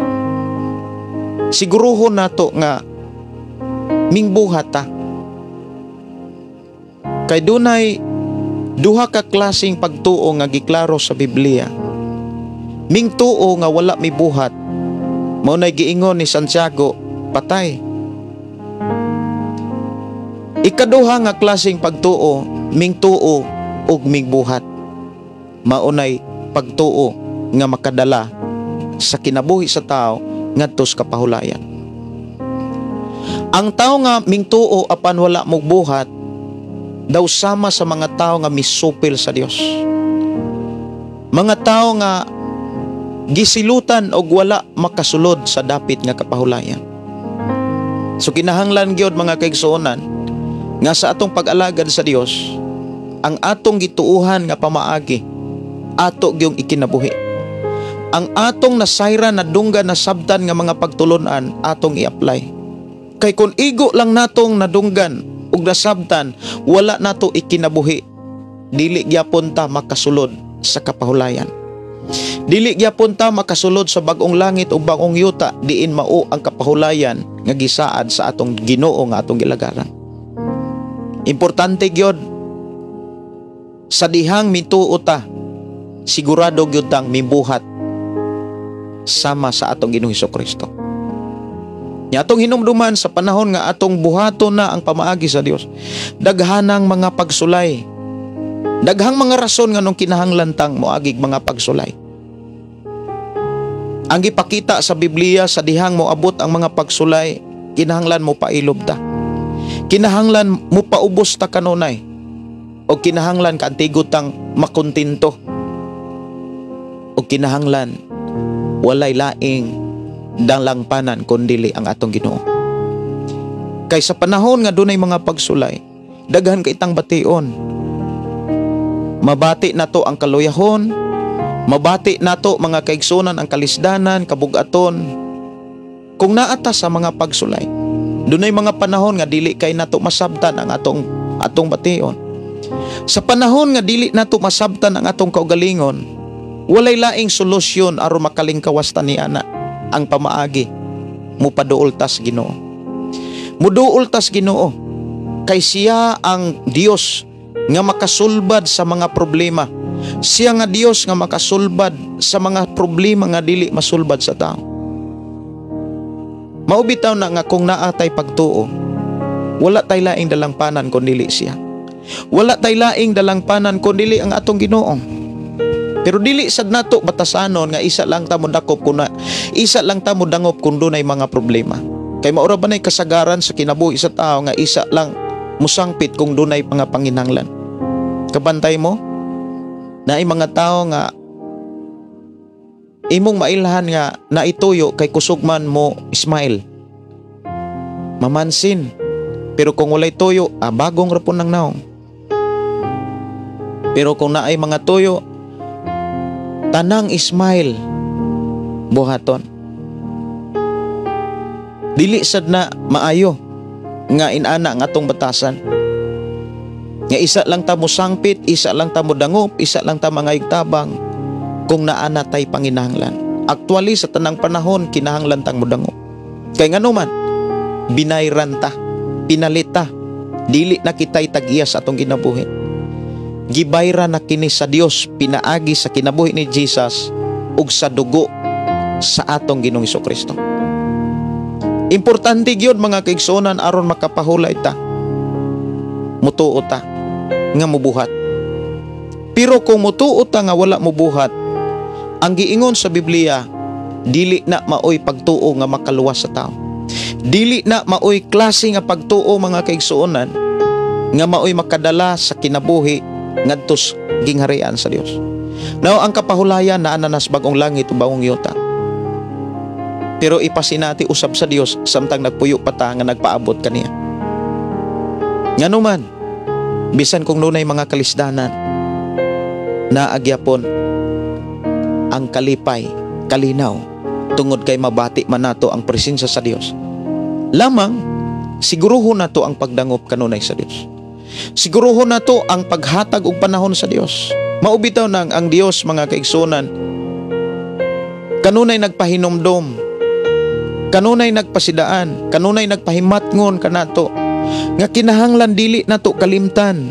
Speaker 4: siguruhon nato nga mingbuhat ta. Kay dunay duha ka klaseng pagtuo nga giklaro sa Biblia. Mingtuo nga wala mibuhat, mao nay giingon ni Santiago, patay. Ikaduha nga klaseng pagtuo, mingtuo ug mingbuhat, mao nay pagtuo nga makadala sa kinabuhi sa tao ngadto sa kapahulayan. Ang tao nga mingtuo apan wala mogbuhat daw sama sa mga tao nga misupil sa Dios. Mga tao nga gisilutan og wala makasulod sa dapit nga kapahulayan. So kinahanglan gyud mga kaigsuonan nga sa atong pag-alagad sa Dios, ang atong gituuhan nga pamaagi ato gyung ikinabuhi. Ang atong nasayra na dunggan na sabtan nga mga pagtulunan atong i-apply. Kay kung igo lang natong nadunggan ug nasabtan, wala nato ikinabuhi, dili gyapon ta makasulod sa kapahulayan. Dili gyapon ta makasulod sa bag-ong langit ug bag-ong yuta diin mao ang kapahulayan nga gisaad sa atong Ginoo nga atong gilagaran. Importante gyud sa dihang mituo ta, sigurado gyud tang mibuhat sama sa atong Ginoong Hesukristo. Nya atong hinumduman sa panahon nga atong buhaton na ang pamaagi sa Dios, daghanang mga pagsulay, daghang mga rason nga nung kinahanglan tang moagig mga pagsulay. Ang gipakita sa Biblia sa dihang moabot ang mga pagsulay, kinahanglan mo pailob ta, kinahanglan mo paubos ta kanunay, o kinahanglan ka antigot tang makontinto, o kinahanglan walay laing dalangpanan kundili ang atong Ginoo. Kay sa panahon nga dunay mga pagsulay, daghan ka itang bation. Mabati nato ang kaluyahon, mabati nato mga kaigsunan ang kalisdanan, kabugaton. Kung naata sa mga pagsulay, dunay mga panahon nga dili kay nato masabtan ang atong bation. Sa panahon nga dili nato masabtan ang atong kaugalingon, walay laing solusyon aron makalingkawas ta ni ana ang pamaagi, mupaduol tas Ginoo. Muduol tas Ginoo, kay siya ang Dios nga makasulbad sa mga problema. Siya nga Dios nga makasulbad sa mga problema nga dili masulbad sa tao. Maubitaw na nga kung naatay pagtuo, wala tay laing dalangpanan kundi siya. Wala tay laing dalangpanan kundi ang atong Ginoo. Pero dili sad nato batasanon nga isa lang ta mo dakop kun dunay mga problema. Kay maura ba nay kasagaran sa kinabuhi sa tao nga isa lang musangpit kung dunay mga panginahanglan. Kabantay mo na mga tao nga imong mailhan nga naituyo kay kusugman mo smile, mamansin, pero kung walay tuyo bagong rapon ng naong. Pero kung naay mga tuyo, tanang smile, buhaton. Dili sad na maayo nga inana ang atong batasan. Nga isa lang ta mo sangpit, isa lang ta mo dangop, isa lang ta mangayugtabang kung naana tay panginahanglan. Actually sa tanang panahon kinahanglan tang mo dangop. Kay ngano man binayran ta, pinalita, dili na kitay tag-iya sa atong kinabuhi. Gibayra na kini sa Dios, pinaagi sa kinabuhi ni Jesus ug sa dugo sa atong Ginoong Hesukristo. Importante gyud mga kaigsuonan aron makapahulay ta. Mutuo ta nga mubuhat. Pero kung mutuo ta nga wala mubuhat, ang giingon sa Biblia, dili na maoy pagtuo nga makaluwas sa tao. Dili na maoy klase nga pagtuo mga kaigsuonan nga maoy makadala sa kinabuhi ngadtos gingharian sa Dios. Now ang kapahulayan na ananas bagong langit ug bagong yuta. Pero ipasinati usab sa Dios samtang nagpuyo pa ta nga nagpaabot kaniya. Nganuman, bisan kung nunay mga kalisdanan, naagyapon ang kalipay, kalinaw, tungod kay mabati man nato ang presensya sa Dios. Lamang, siguruhon nato ang pagdangop kanunay sa Dios. Siguruhon nato ang paghatag og panahon sa Dios. Maubitaw nang ang Dios mga kaigsunan, kanunay nagpahinomdom, kanunay nagpasidaan, kanunay nagpahimatngon kanato nga kinahanglan dili nato kalimtan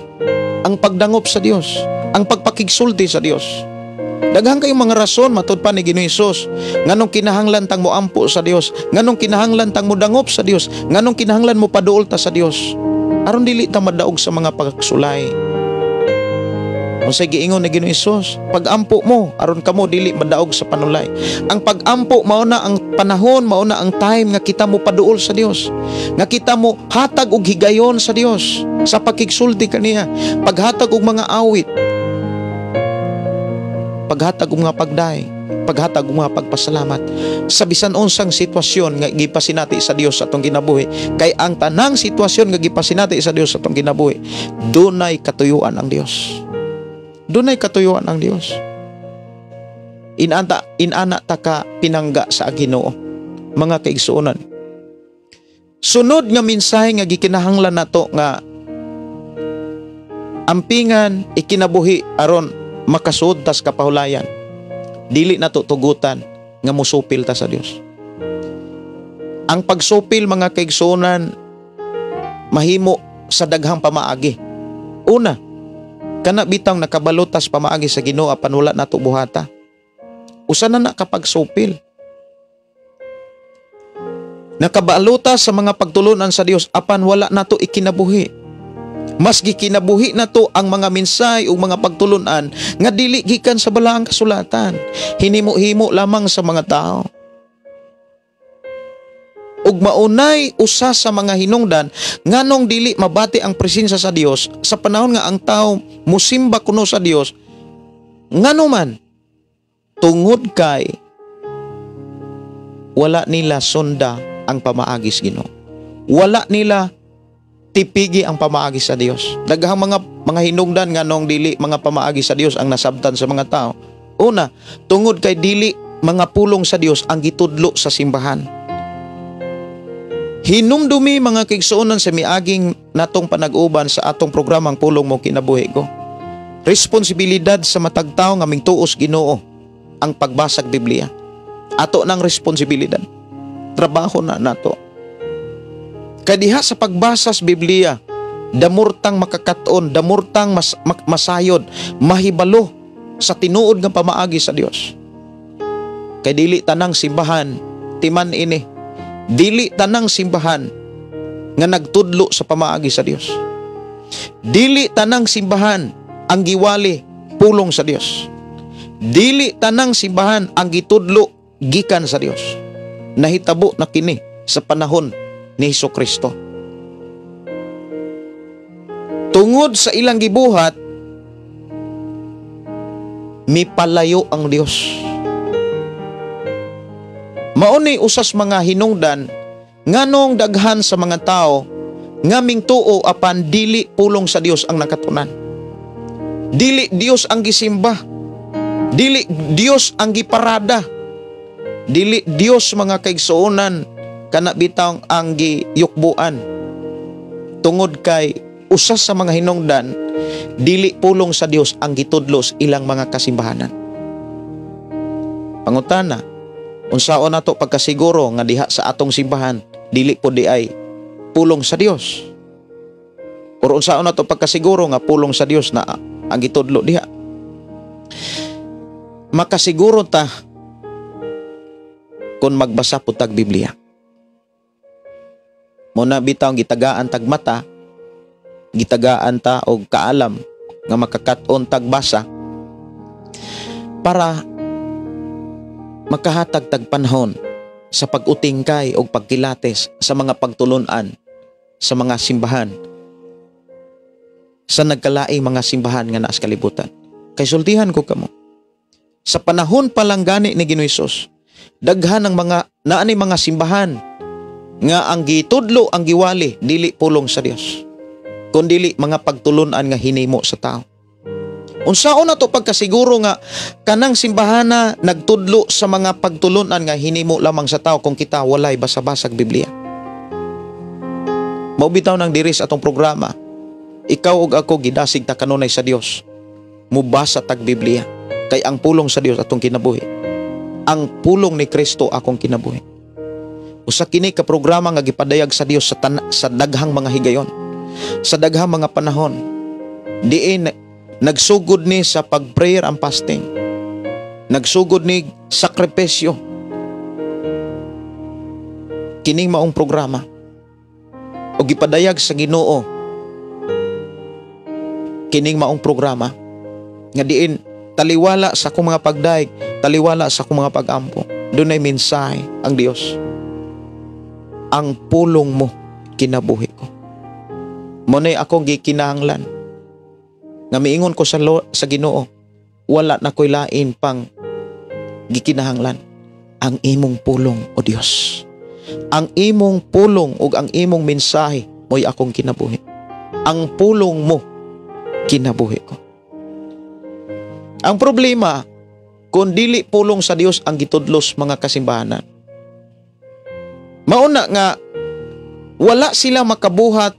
Speaker 4: ang pagdangop sa Dios, ang pagpakigsulti sa Dios. Daghang kayong mga rason matud pa ni Ginoong Hesus nganong kinahanglan tang moampo sa Dios, nganong kinahanglan tang modangop sa Dios, nganong kinahanglan mo paduol ta sa Dios aron dili ta madaog sa mga pagsulay. Unsay giingon ni Ginoong Hesus, pag-ampo mo aron kamo dili madaog sa panulay. Ang pag-ampo mao na ang panahon, mao na ang time nga kita mo paduol sa Dios, nga kita mo hatag og higayon sa Dios sa pakigsulti kaniya, paghatag og mga awit, paghatag og mga pagdaay, paghatag og mga pagpasalamat sa bisan unsang sitwasyon nga gipasinati sa Dios sa atong kinabuhi. Kay ang tanang sitwasyon nga gipasinati sa Dios sa atong kinabuhi, dunay katuyuan ang Dios. Dunay katuyuan ang Dios. Inana ta ka pinangga sa Ginoo mga kaigsuonan. Sunod nga mensahe nga gikinahanglan nato nga ampingan ikinabuhi aron makasud tas kapahulayan. Dili nato tugutan nga musupil ta sa Dios. Ang pagsupil mga kaigsuonan mahimo sa daghang pamaagi. Una, kana bitang nakabalutas pamaagi sa Ginoo apan wala nato buhata. Usa na kapag supil. Nakabalutas sa mga pagtulunan sa Dios apan wala nato ikinabuhi. Mas gikinabuhi nato ang mga mensahe ug mga pagtulunan nga dili gikan sa balaang kasulatan. Hinimo-himo lamang sa mga tao. Ug maunay usa sa mga hinungdan nganong dili mabati ang presensya sa Dios sa panahon nga ang tao musimba kuno sa Dios, ngano man tungod kay wala nila sunda ang pamaagis Ginoo, wala nila tipigi ang pamaagi sa Dios. Daghang mga hinungdan nganong dili mga pamaagi sa Dios ang nasabtan sa mga tao. Una, tungod kay dili mga pulong sa Dios ang gitudlo sa simbahan. Hinumdumi mga kaigsuonan sa miaging natong panag-uban sa atong programang Pulong Mo Kinabuhi Ko. Responsibilidad sa matag tawo nga mingtuos Ginoo ang pagbasag Biblia. Ato nang responsibilidad. Trabaho na nato. Kay diha sa pagbasa sa Biblia, damurtang makakaton, damurtang masayod, mahibalo sa tinuod nga pamaagi sa Dios. Kay dili tanang simbahan timan ini. Dili tanang simbahan nga nagtudlo sa pamaagi sa Dios. Dili tanang simbahan ang giwali pulong sa Dios. Dili tanang simbahan ang gitudlo gikan sa Dios. Nahitabo na kini sa panahon ni Hesukristo. Tungod sa ilang gibuhat, mipalayo ang Dios. Mauni usas mga hinungdan nganong daghan sa mga tao nga mingtuo apan dili pulong sa Dios ang nakatunan. Dili Dios ang gisimba. Dili Dios ang giparada. Dili Dios mga kaigsuonan kana bitaw ang giyukbuan. Tungod kay usas sa mga hinungdan dili pulong sa Dios ang gitudlos ilang mga kasimbahanan. Pangutana, unsaon nato pagkasiguro nga diha sa atong simbahan dili po di ay pulong sa Dios? Or unsaon nato pagkasiguro nga pulong sa Dios na ang gitudlo diha? Makasiguro ta kung magbasa po tag Biblia. Muna bitaw gitagaan tag mata, gitagaan ta og kaalam nga makakat-on tag basa para makahatag tag panahon sa pag-utingkay o pagkilates sa mga pagtulunan sa mga simbahan, sa nagkalaing mga simbahan nga naa sa kalibutan. Kay sultihan ko kamo, sa panahon pa lang gani ni Ginoong Hesus, daghan ng mga naani mga simbahan nga ang gitudlo, ang giwali dili pulong sa Dios, kundi mga pagtulunan nga hinimo sa tao. Unsaon na to pagkasiguro nga kanang simbahana nagtudlo sa mga pagtulunan nga hinimo lamang sa tao kung kita walay basa-basag Biblia? Maubitaw ng diri sa atong programa, ikaw ug ako gidasig ta kanunay sa Dios, mubasa tag Biblia, kay ang pulong sa Dios atong kinabuhi. Ang pulong ni Kristo akong kinabuhi. Usa kini ka programa nga gipadayag sa Dios sa daghang mga higayon, sa daghang mga panahon. Diin nagsugod ni sa pag-prayer and fasting, nagsugod ni sakripisyo. Kining maong programa o gipadayag sa Ginoo, kining maong programa nga diin taliwala sa akong mga pagdaig, taliwala sa akong mga pag-ampo. Dunay mensahe ang Dios. Ang pulong mo kinabuhi ko. Munay akong gikinahanglan nga miingon ko sa Ginoo, wala na ko'y lain pang gikinahanglan. Ang imong pulong, o Dios. Ang imong pulong ug ang imong mensahe mo'y akong kinabuhi. Ang pulong mo kinabuhi ko. Ang problema, kung dili pulong sa Dios ang gitudlos mga kasimbahanan, mauna nga wala sila makabuhat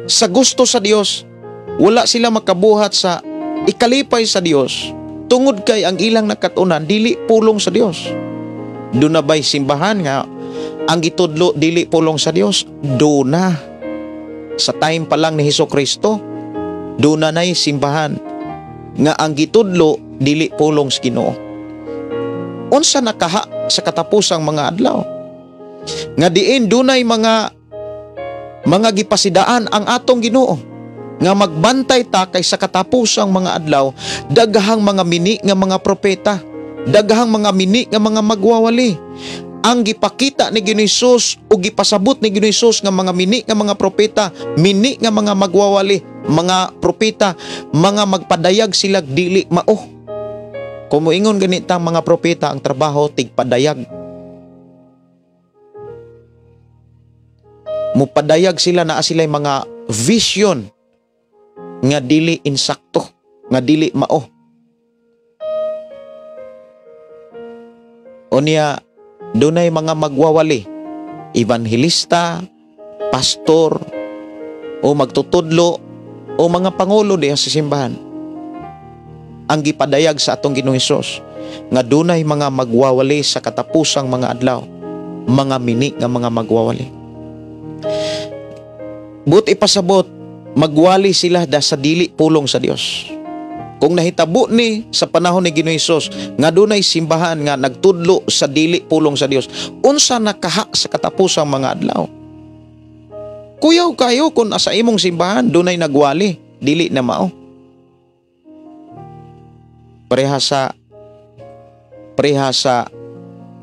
Speaker 4: sa gusto sa Dios, wala sila makabuhat sa ikalipay sa Dios, tungod kay ang ilang nakatunan dili pulong sa Dios. Doon na ba'y simbahan nga ang gitudlo dili pulong sa Dios? Doon na. Sa time pa lang ni Hesukristo, doon na na'y simbahan nga ang gitudlo dili pulong sa Ginoo. Unsa nakaha sa katapusang mga adlaw nga diin dunay mga gipasidaan ang atong Ginoo nga magbantay ta kay sa katapusang mga adlaw daghang mga mini nga mga propeta, daghang mga mini nga mga magwawali. Ang gipakita ni Ginoong Hesus o gipasabot ni Ginoong Hesus nga mga mini nga mga propeta, mini nga mga magwawali, mga propeta, mga magpadayag sila dili mao. Kung moingon ganitang mga propeta, ang trabaho tigpadayag. Mupadayag sila na sila'y mga vision nga dili insakto, nga dili mao. O niya, dunay mga magwawali, evangelista, pastor, o magtutudlo, o mga pangulo diha sa simbahan. Ang gipadayag sa atong Ginoong Hesus nga dunay mga magwawali sa katapusang mga adlaw, mga mini nga mga magwawali. But ipasabot, magwali sila da sa dili pulong sa Dios. Kung nahitabo ni sa panahon ni Ginoong Hesus nga dunay simbahan nga nagtudlo sa dili pulong sa Dios, unsa nakaha sa katapusang mga adlaw? Kuyaw kayo kung asa imong simbahan dunay nagwali, dili na mao. Prehasa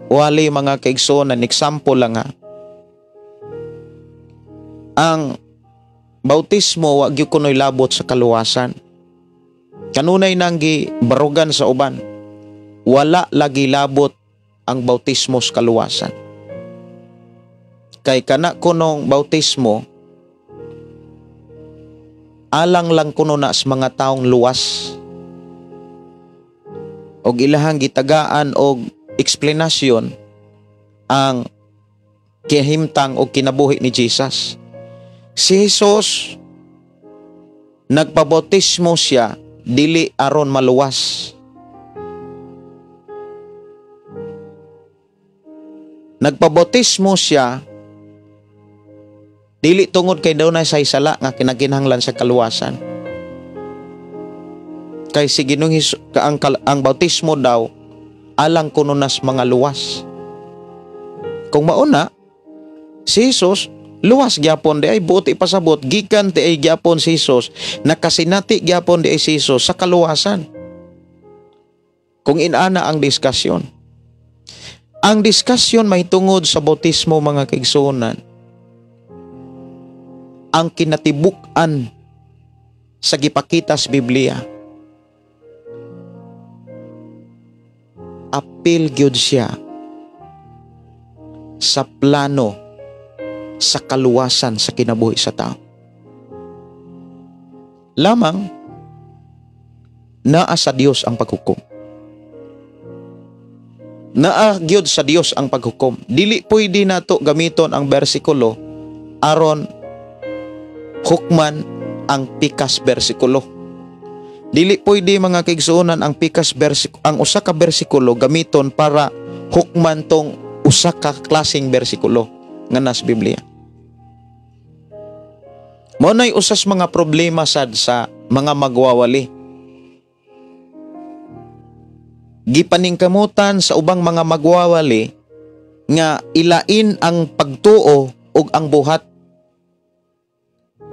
Speaker 4: wali mga kaigsoon, example lang nga. Ang bautismo wa gyud kunoy labot sa kaluwasan. Kanunay nang gibarugan sa uban. Wala lagi labot ang bautismo sa kaluwasan. Kay kana kunong bautismo alang lang kuno na sa mga taong luwas. Og ilahang gitagaan og eksplanasyon ang kahimtang o kinabuhi ni Jesus. Si Jesus nagpabautismo siya dili aron maluwas. Nagpabautismo siya dili tungod kay daw na sa isala nga kinaginhanglan sa kaluwasan. Kay si Ginoong Hesus ang bautismo daw alang kuno nas mga luwas. Kung mauna Si Jesus luwas gyapon di ay buot ipasabot gikan ti ay gyapon si Jesus, nakasinati gyapon di ay si Jesus sa kaluwasan. Kung inana ang diskusyon. Ang diskusyon may tungod sa bautismo mga kaigsuonan. Ang kinatibuk-an sa gipakita sa Biblia. Apil gyud siya sa plano sa kaluwasan sa kinabuhi sa tao. Lamang naa sa Dios ang paghukom. Naa gyud sa Dios ang paghukom. Dili pwede nato gamiton ang bersikulo aron hukman ang pikas bersikulo. Dili pwede mga kaigsuonan ang ang usa ka bersikulo gamiton para hukman tong usa ka klaseng bersikulo nga nas Biblia. Mao nay usas mga problema sad sa mga magwawali. Gipaningkamutan sa ubang mga magwawali nga ilain ang pagtuo ug ang buhat.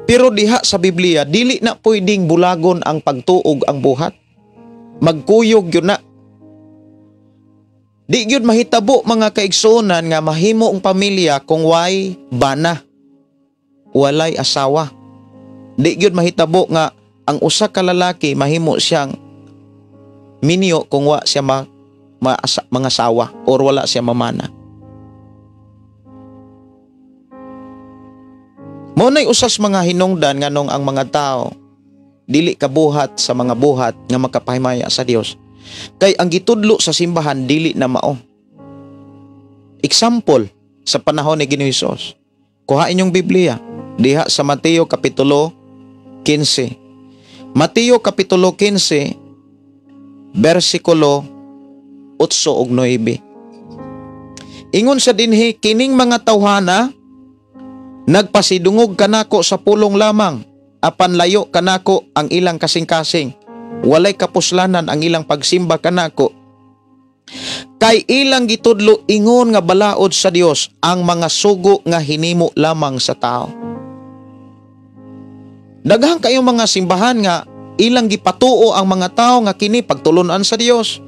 Speaker 4: Pero diha sa Biblia, dili na pwedeng bulagon ang pagtuog ang buhat. Magkuyog yun na. Di yun mahitabo mga kaigsuonan nga mahimo ang pamilya kung way bana, walay asawa. Di yun mahitabo nga ang usa ka lalaki mahimo siyang minyo kung wa siya mga asawa or wala siya mamana. Maunay usas mga hinungdan nganong ang mga tao dili kabuhat sa mga buhat nga makapahimaya sa Dios. Kay ang gitudlo sa simbahan dili na mao. Example sa panahon ni Ginoong Hesus. Kuhain yung Biblia diha sa Mateo kapitulo 15. Mateo kapitulo 15 bersikulo 8 ug 9. Ingon sa dinhi kining mga tawhana nagpasidungog kanako sa pulong lamang, apan layo kanako ang ilang kasing-kasing. Walay kapuslanan ang ilang pagsimba kanako. Kay ilang gitudlo ingon nga balaod sa Dios ang mga sugo nga hinimo lamang sa tao. Daghang kayong mga simbahan nga ilang gipatuo ang mga tao nga kini pagtulunan sa Dios.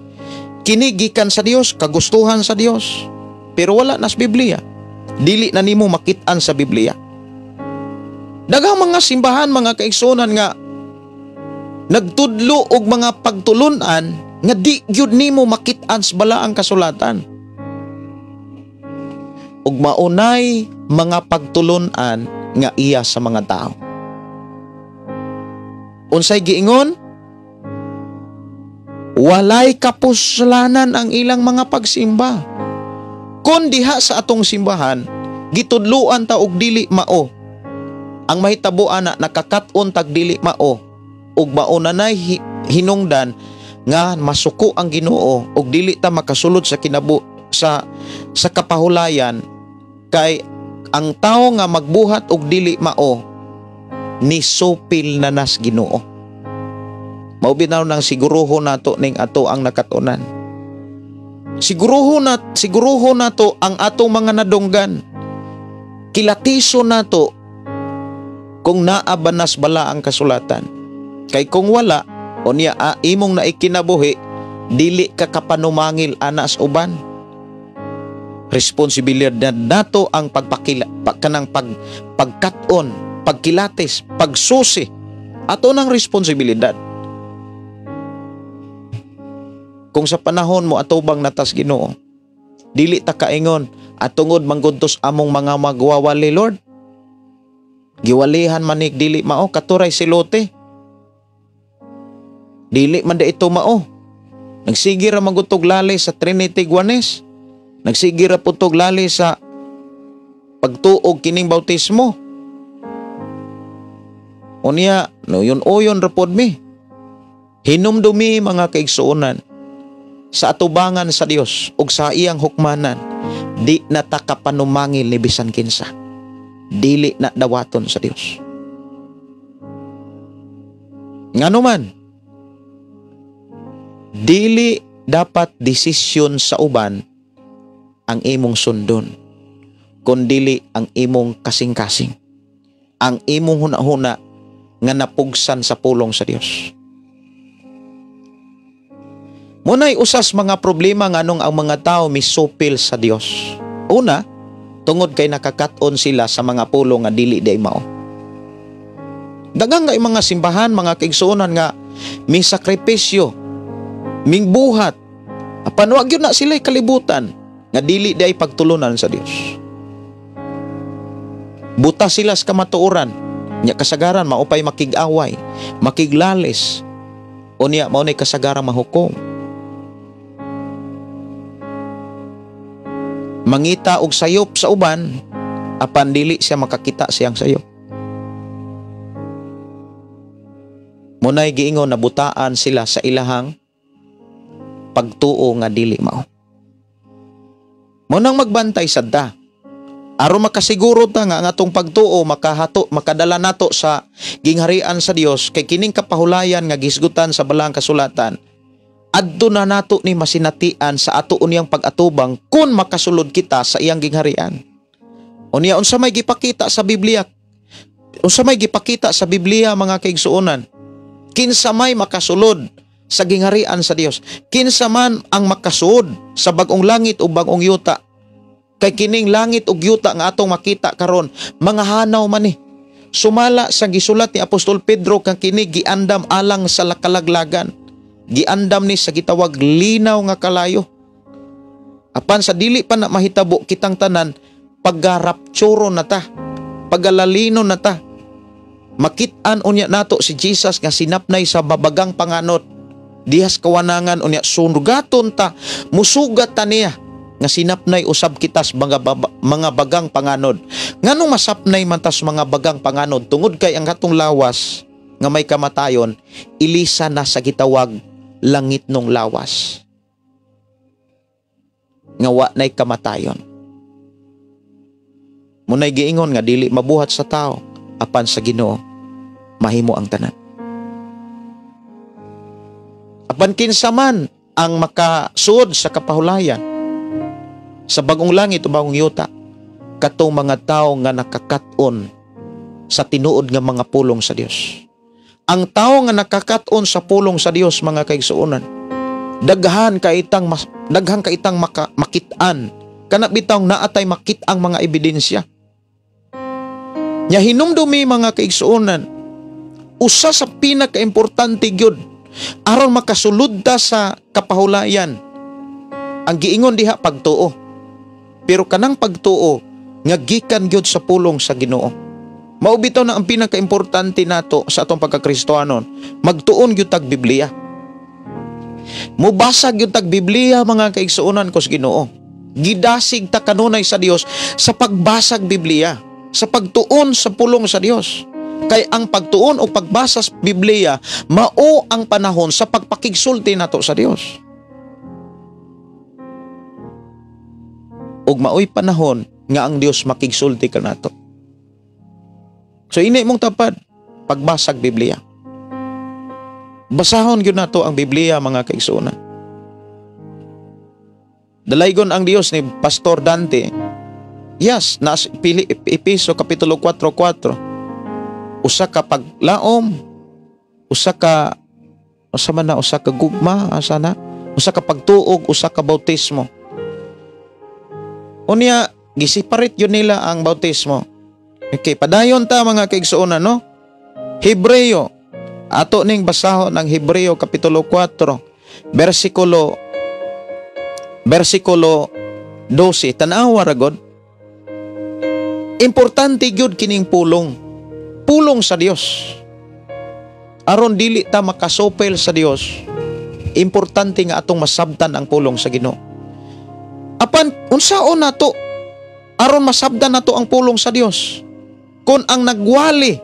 Speaker 4: Kini gikan sa Dios, kagustuhan sa Dios. Pero wala nas Biblia. Dili na nimo makit-an sa Biblia. Daghang mga simbahan mga kaigsuonan nga nagtudlo og mga pagtulunan nga di gyud nimo makit-an sa balaang kasulatan. Ug maunay mga pagtulunan nga iya sa mga tao. Unsay giingon? Walay kapuslanan ang ilang mga pagsimba. Kung diha sa atong simbahan, gitudluan ta og dili mao. Ang mahitabuan na nakakaton tag dili mao ug maunanay hinungdan nga masuko ang Ginoo ug dili ta makasulod sa sa kapahulayan kay ang tawo nga magbuhat og dili mao ni supil na nas Ginoo. Mao bitaw nang siguruho nato ning ato ang nakatunan. Siguruho nato ang atong mga nadunggan. Kilatiso nato kung naa ba nas bala ang kasulatan. Kay kung wala, unya imong na ikinabuhi, dili ka kapanumangil anas uban. Responsibilidad nato ang pagkaton, pagkilatis, pagsusi. Ato ng responsibilidad. Kung sa panahon mo atubang natas Ginoo, dili ta kaingon atungod manggudtos among mga magwawali Lord. Giwalihan manig dili mao katuray si Lote. Dili man da ito mao. Nagsigira magutog lali sa Trinity Guanes. Nagsigira putog lali sa pagtuog kining bautismo. Unya, no yun rapod mi. Hinumdumi mga kaigsuonan sa atubangan sa Dios ug sa iyang hukmanan, di na ta kapanumangil ni bisan kinsa. Dili na dawaton sa Dios. Ngano man, dili dapat desisyon sa uban ang imong sundon. kundili ang imong kasing-kasing. Ang imong huna-huna nga napugsan sa pulong sa Dios. Muna'y usas mga problema nganong ang mga tao misupil sa Dios. Una, tungod kay nakakaton sila sa mga pulong nga dili day mao. Daghang nga mga simbahan, mga kaigsuonan nga may sakripisyo, ming buhat, apan wag yun na sila'y kalibutan nga dili day pagtulunan sa Dios. Buta sila sa kamatuoran, nya kasagaran maupay makig-away, makiglalis, o niya maunay kasagaran mahukom. Mangita og sayop sa uban, apan dili siya makakita siyang sayop. Munay giingon na butaan sila sa ilahang pagtuo nga dili mao. Munang magbantay sadta, aron makasiguro ta nga ang atong pagtuo makadala nato sa gingharian sa Dios, kay kining kapahulayan nga gisgutan sa balang kasulatan, adto na nato ni masinatian sa ato unyang pag-atubang kun makasulod kita sa iyang gingharian. Unya unsa may gipakita sa Biblia? Unsa may gipakita sa Biblia mga kaigsuonan? Kinsa may makasulod sa gingharian sa Dios? Kinsa man ang makasuod sa bag-ong langit o bag-ong yuta? Kay kining langit ug yuta nga atong makita karon, mga hanaw man ni. Sumala sa gisulat ni Apostol Pedro kang kini giandam alang sa kalaglagan. Giandam ni sa gitawag linaw nga kalayo. Apan sa dili pa na mahitabo kitang tanan, paggarapturo na ta, pagalalino na ta. Makit-an unya nato si Jesus nga sinapnay sa babagang panganod. Dihas kawanangan unya sunugaton ta, musugat ta niya nga sinapnay usab kitas mga bagang panganod. Nganong masapnay man tas mga bagang panganod? Tungod kay ang katong lawas nga may kamatayon, ilisa na sa gitawag langit nung lawas. Nga wa na'y kamatayon. Munay giingon nga dili mabuhat sa tao, apan sa Ginoo mahimo ang tanan. Apan kinsa man ang makasuod sa kapahulayan sa bagong langit o bagong yuta, katong mga tao nga nakakaton sa tinuod nga mga pulong sa Dios. Ang tao nga nakakaton sa pulong sa Dios, mga kaigsuonan, daghan kaitang makitaan, kana bitaw naatay makit-ang mga ebidensya. Nya hinumdumi mga kaigsuonan, usa sa pinakaimportante gyud aron makasulod ta sa kapahulayan, ang giingon diha pagtuo. Pero kanang pagtuo nga gikan gyud sa pulong sa Ginoo. Mao bitaw na ang pinakaimportante nato sa atong pagkakristohanon, magtuon gyud tag Biblia. Mubasa gyud tag Biblia mga kaigsuonan ko sa Ginoo. Gidasig ta kanunay sa Dios sa pagbasag Biblia, sa pagtuon sa pulong sa Dios. Kay ang pagtuon o pagbasa sa Biblia mao ang panahon sa pagpakigsulti nato sa Dios. Ug maoy panahon nga ang Dios makigsulti ka nato. So ini mong tapad pagbasag Biblia. Basahon gyud nato ang Biblia mga kaigsuonan. Dalaygon ang Dios ni Pastor Dante. Yes, nas Epeso kapitulo 4:4. Usa ka paglaom, usa ka gugma, usa ka pagtuog, usa ka bautismo. Unya gisiparit yun nila ang bautismo. Okay, padayon ta mga kaigsuonan, no? Hebreo. Ato ning basahon ang Hebreo kapitulo 4, versikulo 12. Tanawa ra gud. Importante gyud kining pulong. Pulong sa Dios. Aron dili ta makasopel sa Dios, importante nga atong masabtan ang pulong sa Ginoo. Apan unsaon nato aron masabdan nato ang pulong sa Dios? Kung ang nagwali,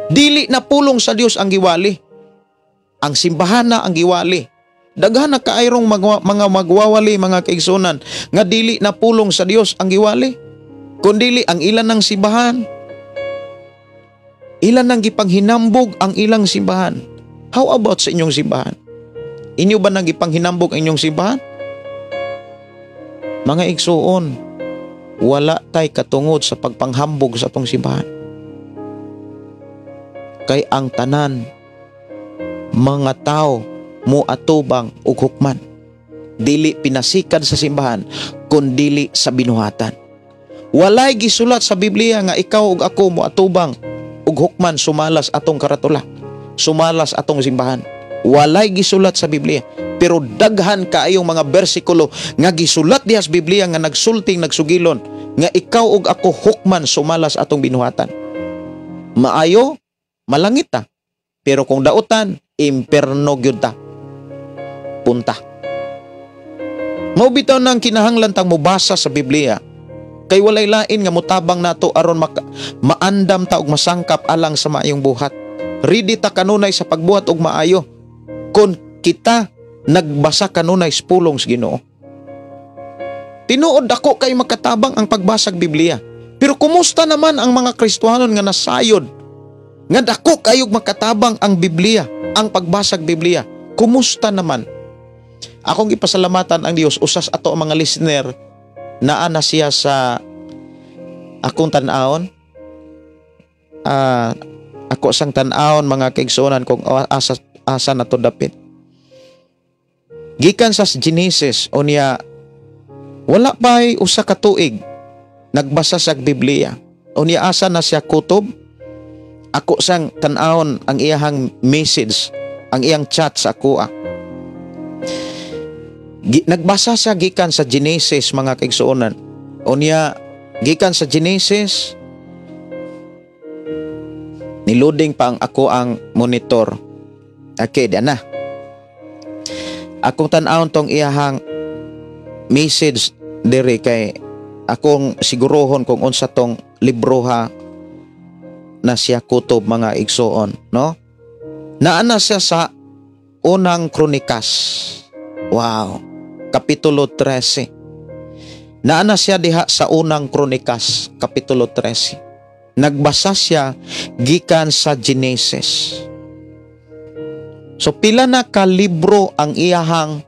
Speaker 4: dili na pulong sa Dios ang giwali. Ang simbahan na ang giwali. Daghan na kaayrong mga magwawali mga kaigsuonan nga dili na pulong sa Dios ang giwali. Kundili ang ilan ng simbahan. Ilan nang gipanghinambog ang ilang simbahan. How about sa inyong simbahan? Inyo ba nang gipanghinambog ang inyong simbahan? Mga igsuon, wala tay katungod sa pagpanghambog sa atong simbahan. Kay ang tanan mga tao mo atubang ug hukman, dili pinasikad sa simbahan kun dili sa binuhatan. Walay gisulat sa Biblia nga ikaw ug ako mo atubang ug hukman sumalas atong karatula, sumalas atong simbahan. Walay gisulat sa Biblia. Pero daghan kaayong mga bersikulo nga gisulat diha sa Biblia nga nagsulting nagsugilon nga ikaw ug ako hukman sumalas atong binuhatan. Maayo, malangit ta. Pero kung dautan, imperno gyud ta. Punta. Mao bitaw nang kinahanglan tang mobasa sa Biblia. Kay walay lain nga mutabang nato aron maandam ta og masangkap alang sa maayong buhat. Ready ta kanunay sa pagbuhat og maayo. Kung kita nagbasa kanunay sa pulong sa Ginoo. Tinuod ako kay makatabang ang pagbasag Biblia. Pero kumusta naman ang mga Kristiyanon nga nasayod? Nga dako kayog makatabang ang Biblia, ang pagbasag Biblia. Kumusta naman? Akong ipasalamatan ang Dios usas ato ang mga listener naa na siya sa akong tan-aon. Ako sang tan-aon mga kaigsuonan kung asa na to dapit. Gikan sa Genesis unya wala pa'y usa ka tuig nagbasa sa Biblia. Unya asa na siya kutob. Ako sang tan-aon ang iyahang message, ang iyang chat sa ako. Nagbasa siya gikan sa Genesis mga kaigsuonan. Unya gikan sa Genesis niluding pa ang ako ang monitor. Okay, diyan na. Akong tan-aon tong iyahang message diri kay akong sigurohon kung unsa tong libroha na siya kutob mga igsoon, no? Naana siya sa unang Kronikas. Wow. Kapitulo 13. Naana siya diha sa unang Kronikas, kapitulo 13. Nagbasa siya gikan sa Genesis. So pila na ka libro ang iyahang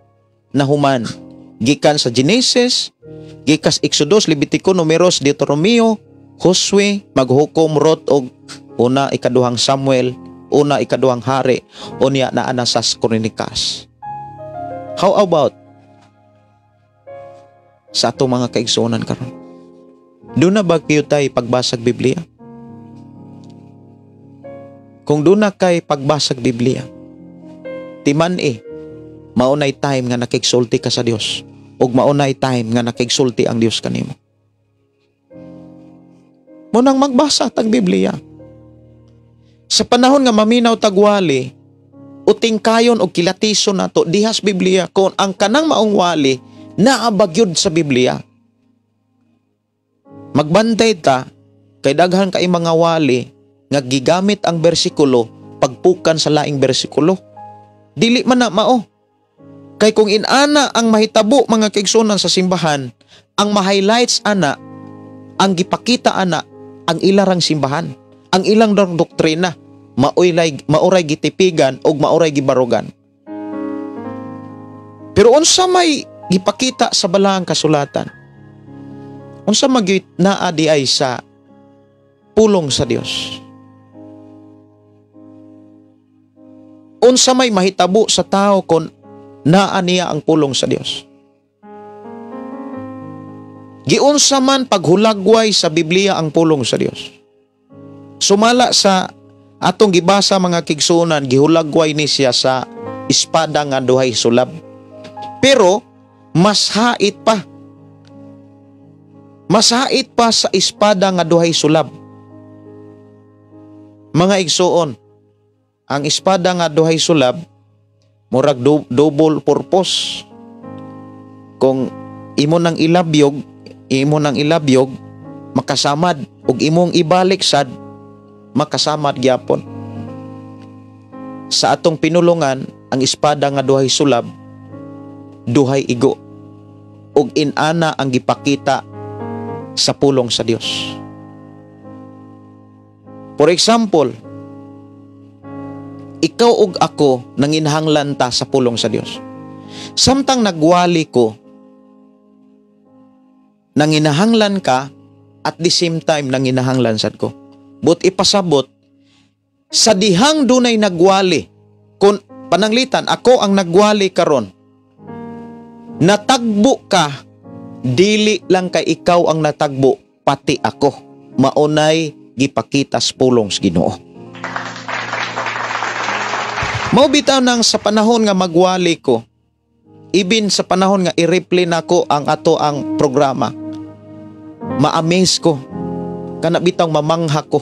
Speaker 4: nahuman. Gikan sa Genesis, gikas Exodus, Levitico, Numeros, Deuteronomio, Josue, Maghukom, Ruth og una ikaduhang Samuel, una ikaduhang Hari, unya na anasas Kronikas. How about sa ato mga kaigsuonan karon? Doon na ba kayo tayo pagbasag Biblia? Kung doon na kay pagbasag Biblia, timan maunay time nga nakigsulti ka sa Dios ug maunay time nga nakigsulti ang Dios kanimo. Munang magbasa tag Biblia. Sa panahon nga maminaw tagwali, uting kayon og kilatison nato dihas Biblia kung ang kanang maong wali naabagyod sa Biblia. Magbantay ta kay daghan kay mga wali nga gigamit ang bersikulo pagpukan sa laing bersikulo. Dili man na mao. Kay kung inana ang mahitabo mga kaigsuonan sa simbahan, ang ma-highlights ana, ang gipakita ana, ang ilarang simbahan, ang ilang doktrina, mauray gitipigan o mauray gibarugan. Pero unsa may gipakita sa balahang kasulatan? Unsa magyud naa di ay sa pulong sa Dios? Unsa may mahitabo sa tao kung naa niya ang pulong sa Dios? Giunsa man paghulagway sa Biblia ang pulong sa Dios. Sumala sa atong gibasa mga kigsuonan, gihulagway ni siya sa espada nga duhay sulab. Pero mas hait pa. Mas hait pa sa espada nga duhay sulab. Mga igsuon, ang espada nga duhay sulab murag double purpose. Kung imo nang ilabyog makasamad ug imong ibalik sad makasamad gyapon. Sa atong pinulungan, ang espada nga duhay sulab duhay igo ug inana ang gipakita sa pulong sa Dios. For example, ikaw ug ako nanginhanglan ta sa pulong sa Dios. Samtang nagwali ko, nanginahanglan ka at the same time nanginahanglan sad ko. But ipasabot sa dihang dunay nagwali, kung pananglitan ako ang nagwali karon, natagbo ka, dili lang kay ikaw ang natagbo, pati ako. Maunay gipakita sa pulong sa Ginoo. Mao bitaw nang sa panahon nga magwali ko, even sa panahon nga i-replay nako ang ato ang programa, ma-amaze ko, kana bitaw mamangha ko,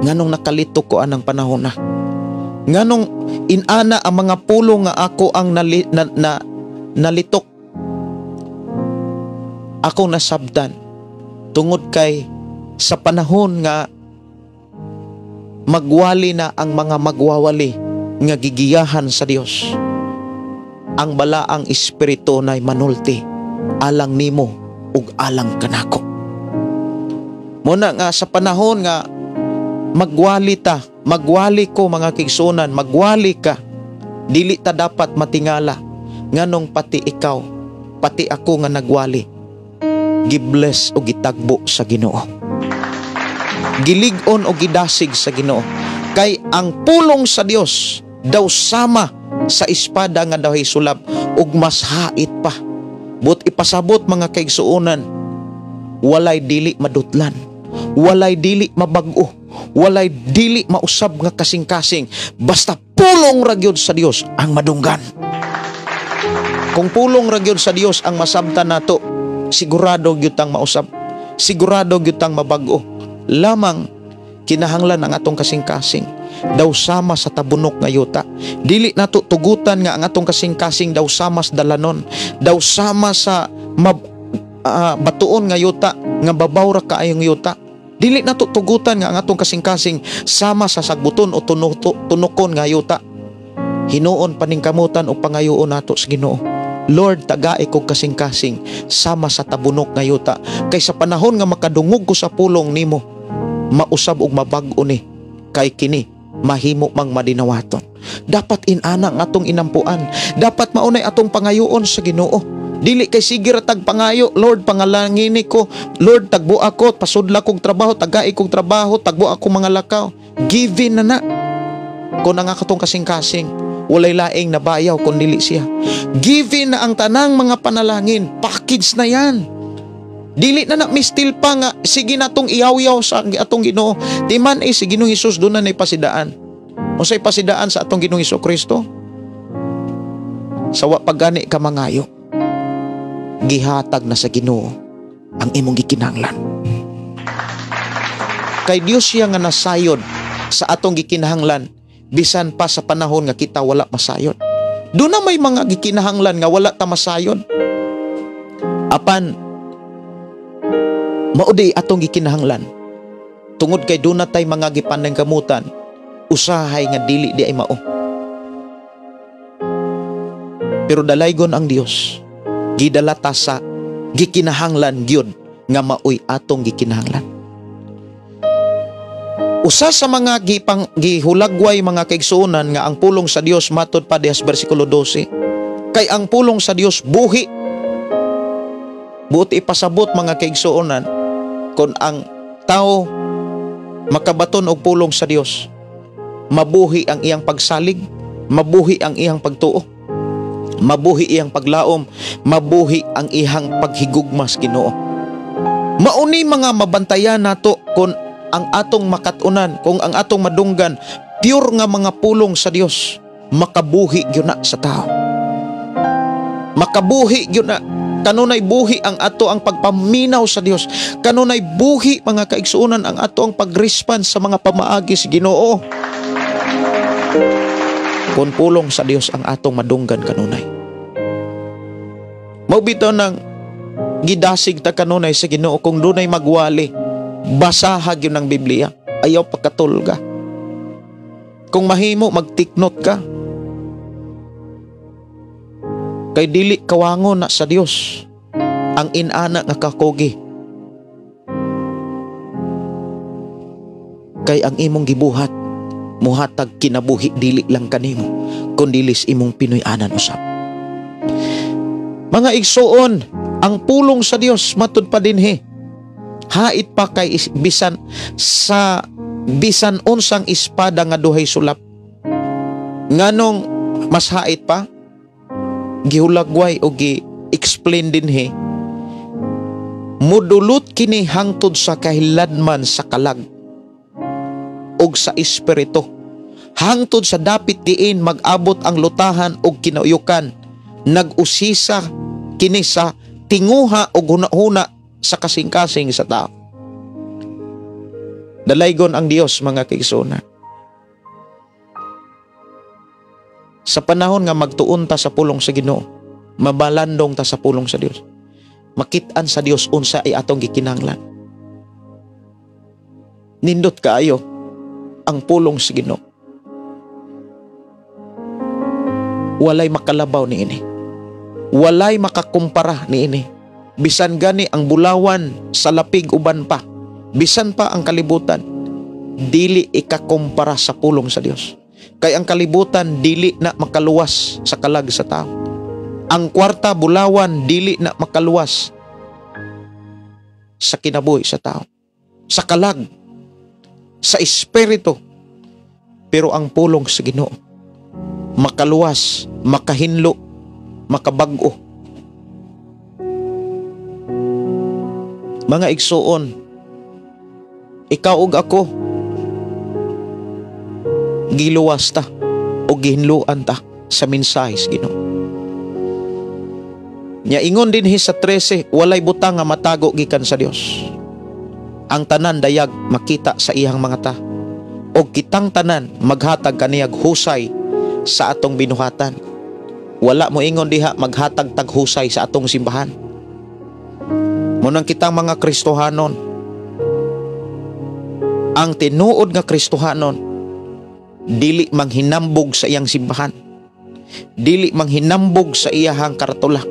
Speaker 4: nganong nakalito ko anang panahon na, nganong inana ang mga pulong nga ako ang nalitok, ako nasabdan, tungod kay sa panahon nga magwali na ang mga magwawali nga gigiyahan sa Dios, ang balaang espiritu nay manulti alang nimo ug alang kanako. Muna nga sa panahon nga magwali ta, magwali ko mga kigsunan, magwali ka, dili ta dapat matingala nganong pati ikaw, pati ako nga nagwali, gibless o gitagbo sa Ginoo, gilig-on o gidasig sa Ginoo, kay ang pulong sa Dios daw sama sa espada nga daw sulab ug mas hait pa. But ipasabot mga kaigsuonan, walay dili madutlan, walay dili mabag-o, walay dili mausab nga kasing-kasing, basta pulong ra gyud sa Dios ang madunggan. Kung pulong ra gyud sa Dios ang masabtan nato, sigurado gyud tang mausab, sigurado gyud tang mabag-o. Lamang kinahanglan ang atong kasing-kasing daw sama sa tabunok nga yuta. Dili nato tugutan nga ang atong kasing-kasing daw sama sa dalanon, daw sama sa batuon nga yuta, nga babaw ra kaayong yuta. Dili nato tugutan nga ang atong kasing-kasing sama sa sagbuton o tunukon nga yuta. Hinuon paningkamutan o pangayoon nato sa Ginoo, Lord, tagay ko kasing-kasing sama sa tabunok nga yuta, kay sa panahon nga makadungog ko sa pulong nimo, mausab og mabag-o ni, kay kini mahimo mang madinawaton. Dapat inana ang atong inampuan, dapat maunay atong pangayoon sa Ginoo. Dili kay sige ra tag pangayo, Lord, pangalangini ko, Lord, tagbo ako, pasudla kog trabaho, tagay kog trabaho, tagbo ako mga lakaw. Given na kung ang akatong kasing-kasing walay laing nabayaw kung dili siya. Given na ang tanang mga panalangin, package na yan. Dili na mistil pa nga, sige natong iyaw-yaw sa atong Ginoo. Di man si Ginoong Hesus doon na ipasidaan. O sa ipasidaan sa atong Ginoong Hesukristo, sawa pagani ka mangayo, gihatag na sa Ginoo ang imong gikinahanglan. Kay Dios siya nga nasayod sa atong gikinahanglan, bisan pa sa panahon nga kita wala masayod. Doon na may mga gikinahanglan nga wala ta masayod. Apan maudi atong gikinahanglan, tungod kay doon na tay mga gipanangkamutan, usahay nga dili di ay mao. Pero dalaygon ang Dios, gidalata sa gikinahanglan gyud nga maoy atong gikinahanglan. Usa sa mga gihulagway mga kaigsuonan nga ang pulong sa Dios matod pa dihas bersikulo 12, kay ang pulong sa Dios buhi. Buot ipasabot mga kaigsuonan, kung ang tao makabaton og pulong sa Dios, mabuhi ang iyang pagsalig, mabuhi ang iyang pagtuo, mabuhi iyang paglaom, mabuhi ang iyang paghigugmas Ginoo. Mauni mga mabantayan nato kung ang atong makatunan, kung ang atong madunggan pure nga mga pulong sa Dios, makabuhi gyud na sa tao, makabuhi gyud na. Kanunay buhi ang ato ang pagpaminaw sa Dios, kanunay buhi mga kaigsuonan ang ato ang pag-response sa mga pamaagi sa Ginoo. Kung pulong sa Dios ang atong madunggan kanunay, mao bitaw nang gidasig ta kanunay sa Ginoo. Kung dunay magwali, basahag yun ng Biblia, ayaw pagkatulga. Kung mahimo, magtiknot ka, kay dili kawangon na sa Dios ang inana nga kakogi. Kay ang imong gibuhat muhatag kinabuhi dili lang kanimo, kundi lis imong Pinoy-anan usab. Mga igsuon, Ang pulong sa Dios matud pa dinhi. Hait pa kay bisan unsang espada nga duhay sulap. Nganong mas hait pa? Gihulagway o gi-explain dinhi. Mudulot kini hangtod sa kahiladman sa kalag og sa espiritu. Hangtod sa dapit diin mag-abot ang lutahan og kinauyukan. Nag-usisa kini sa tinguha o hunahuna sa kasing-kasing sa tao. Dalaygon ang Dios, mga kaigsoon. Sa panahon nga magtuon ta sa pulong sa Ginoo, mabalandong ta sa pulong sa Dios, makit-an sa Dios unsa ay atong gikinahanglan. Nindot kaayo ang pulong sa Ginoo. Walay makalabaw niini. Walay makakumpara niini. Bisan gani ang bulawan sa lapig uban pa, bisan pa ang kalibutan, dili ikakumpara sa pulong sa Dios. Kay ang kalibutan dili na makaluwas sa kalag sa tao. Ang kwarta bulawan dili na makaluwas sa kinabuhi sa tao, sa kalag, sa espiritu. Pero ang pulong sa Ginoo makaluwas, makahinlo, makabag-o. Mga igsuon, ikaw ug ako, giluwas ta o gihinluan ta sa mensahe sa Ginoo. Nya ingon dinhi sa 13, walay butang nga matago gikan sa Dios. Ang tanan dayag makita sa iyang mga ta, o kitang tanan maghatag kaniyag husay sa atong binuhatan. Wala mo ingon diha maghatag tag husay sa atong simbahan. Munang kitang mga Kristohanon, ang tinuod nga Kristohanon dili manghinambog sa iyang simbahan, dili manghinambog sa iyahang karatula,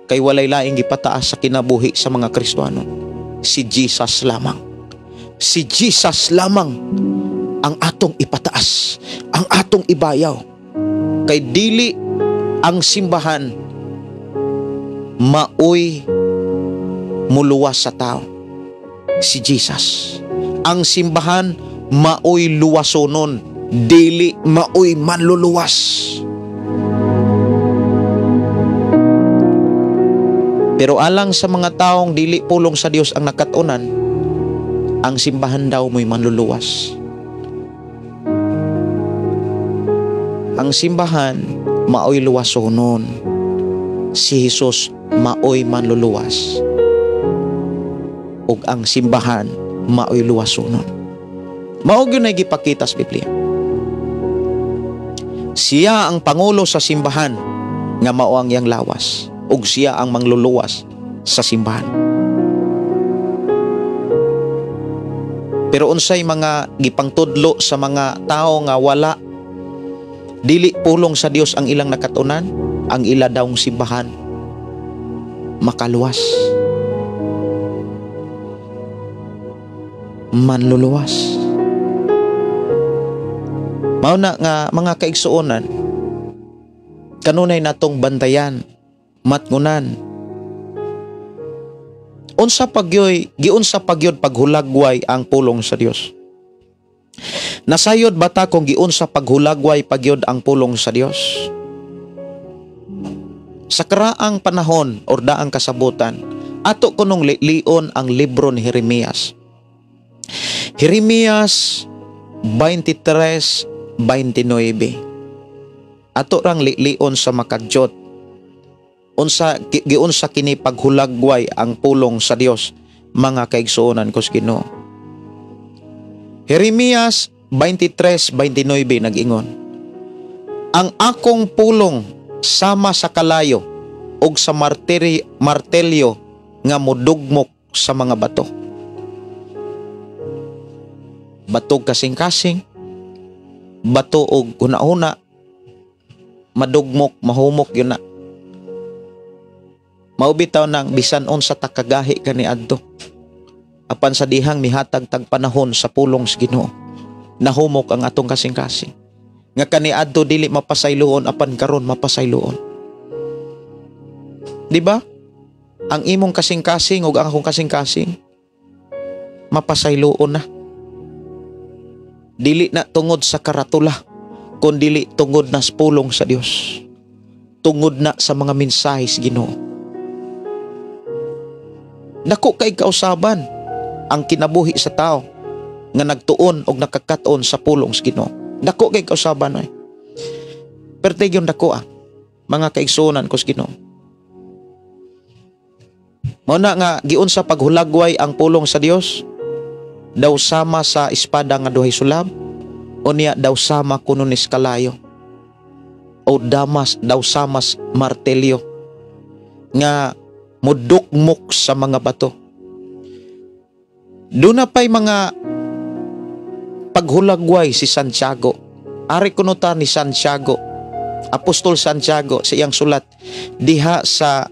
Speaker 4: kay walay laing gipataas sa kinabuhi sa mga Kristohanon. Si Jesus lamang. Si Jesus lamang ang atong ipataas, ang atong ibayaw. Kay dili ang simbahan maoy muluwas sa tao. Si Jesus. Ang simbahan maoy luwasonon, dili maoy manluluwas. Pero alang sa mga taong dili pulong sa Dios ang nakatunan, ang simbahan daw mo'y manluluwas. Ang simbahan maoy luwasonon, si Jesus maoy manluluwas, ug ang simbahan maoy luwasonon. Mao gyud nay gipakita sa Biblia. Siya ang pangulo sa simbahan nga mao ang iyang lawas, ug siya ang mangluluwas sa simbahan. Pero unsay mga gipangtudlo sa mga tao nga wala, dili pulong sa Dios ang ilang nakatunan, ang ila daong simbahan makaluwas, manluluwas. Mao na nga mga kaigsuonan, kanunay natong bantayan, matngunan. Unsa pagyod paghulagway ang pulong sa Dios. Nasayod bata kung giunsa paghulagway pagyod ang pulong sa Dios. Sa karaang panahon or daang kasabutan, ato kunong lion ang libro ni Jeremias. Jeremias 23:29. Ato rang lion sa makagjot. Giunsa kini paghulagway ang pulong sa Dios, mga kaigsuonan ko sa Ginoo. Jeremias 23:29 nag-ingon, ang akong pulong sama sa kalayo ug sa martelyo nga mudugmok sa mga bato. Batog kasing-kasing, bato og una-una, madugmok, mahumok yun na. Maubitaw nang bisan unsa takagahi kaniadto. Apan sa dihang mihatag tag panahon sa pulong sa Ginoo, nahumok ang atong kasing-kasing. Nga kaniadto dili mapasayloon, apan karon mapasayloon. Di ba? Ang imong kasing-kasing ug ang akong kasing-kasing mapasayloon na. Dili na tungod sa karatula, kun dili tungod na sa pulong sa Dios. Tungod na sa mga mensahe sa Ginoo. Dako kay kausaban ang kinabuhi sa tao nga nagtuon og nakakaton sa pulong sa Ginoo. Dako kay kausaban oy. Pertegyon dako mga kaigsunan ko sa Ginoo. Mao na nga giunsa paghulagway ang pulong sa Dios, daw sama sa espada nga duhay sulab, o niya daw sama kuno ni kalayo, o daw sama martelyo nga mudukmok sa mga bato. Doon na pa'y mga paghulagway si Santiago. Ari kunuta ni Santiago, Apostol Santiago, sa iyang sulat diha sa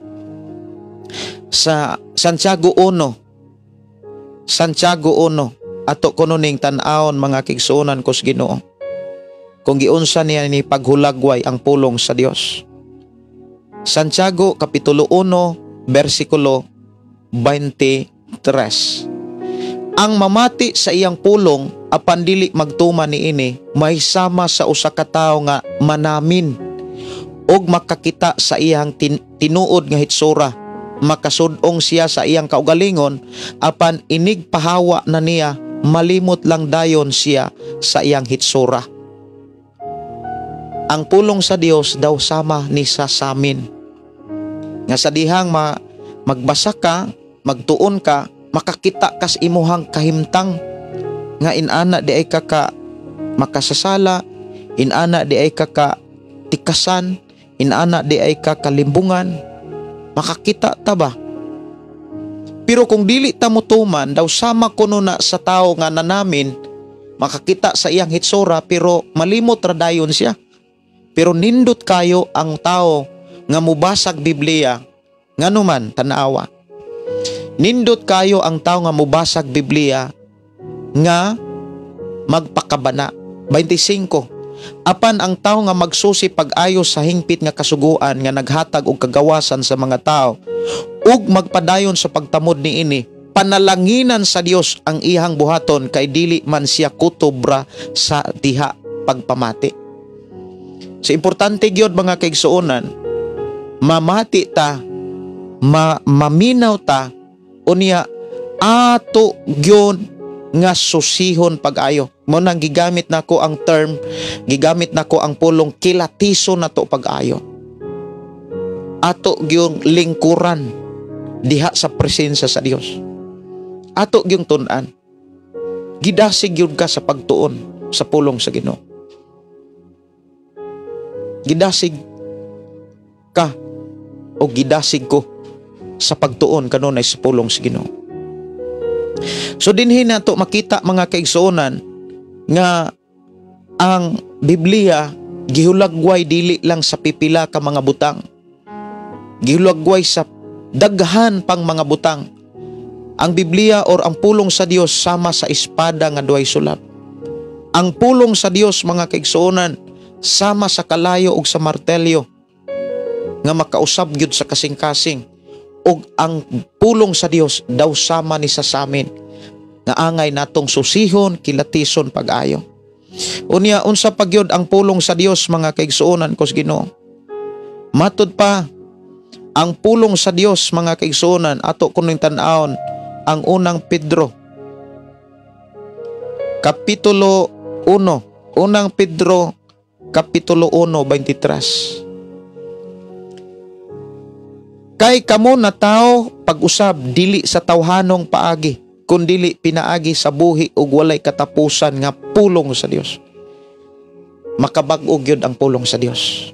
Speaker 4: Santiago 1. Santiago 1 ato kuno ning tan-awon mga kigsuonan ko sa Ginoo. Kung giunsa niya ni paghulagway ang pulong sa Dios. Santiago kapitulo 1 bersikulo 23. Ang mamati sa iyang pulong apan dili magtuman niini may sama sa usa ka tawo nga manamin og makakita sa iyang tinuod nga hitsura, makasud-ong siya sa iyang kaugalingon, apan inig pahawa na niya, malimot lang dayon siya sa iyang hitsura. Ang pulong sa Dios daw sama ni sa samin. Nga sa dihang magbasa ka, magtuon ka, makakita kas imuhang kahimtang, nga inana di ay ka makasasala, inana di ay ka tikasan, inana di ay ka kalimbungan, makakita ta ba? Pero kung dili ta mutuman, daw sama kuno na sa tao nga nanamin, makakita sa iyang hitsura pero malimot ra dayon siya. Pero nindot kayo ang tao nga mubasag Biblia, nganuman tanawa. Nindot kayo ang tao nga mubasag Biblia nga magpakabana. 25. Apan ang tao nga magsusi pag-ayo sa hingpit nga kasuguan nga naghatag og kagawasan sa mga tao ug magpadayon sa pagtamod niini, panalanginan sa Dios ang iyang buhaton kay dili man siya kutobra sa diha pagpamati. So importante gyud mga kaigsuonan, mamati ta, maminaw ta, unya ato gyud nga susihon pag-ayo. Mo nang gigamit nako ang term, gigamit nako ang pulong kilatiso nato pag-ayo. Ato gyung lingkuran diha sa presensya sa Dios. Ato gyung tun-an. Gidasig gyud ka sa pagtuon sa pulong sa Ginoo. Gidasig ka o gidasig ko sa pagtuon kanunay sa pulong sa Ginoo. So dinhin nato makita mga kaigsuonan nga ang Biblia gihulagway dili lang sa pipila ka mga butang. Gihulagway sa daghan pang mga butang. Ang Biblia or ang pulong sa Dios sama sa espada nga duhay sulab. Ang pulong sa Dios mga kaigsuonan sama sa kalayo ug sa martelyo nga makausab gyud sa kasing-kasing. Ug ang pulong sa Dios daw sama ni sa samin nga angay natong susihon, kilatison pag-ayo. Unya unsa pagyod ang pulong sa Dios mga kaigsuonan ko sa Ginoo. Matud pa ang pulong sa Dios mga kaigsuonan ato kuning tan-awon ang unang Pedro kapitulo 1, unang Pedro kapitulo 1:23. Kay kamo na tao pag-usab dili sa tawhanong paagi, kundili pinaagi sa buhi ug walay katapusan nga pulong sa Dios. Makabag-o gyud ang pulong sa Dios.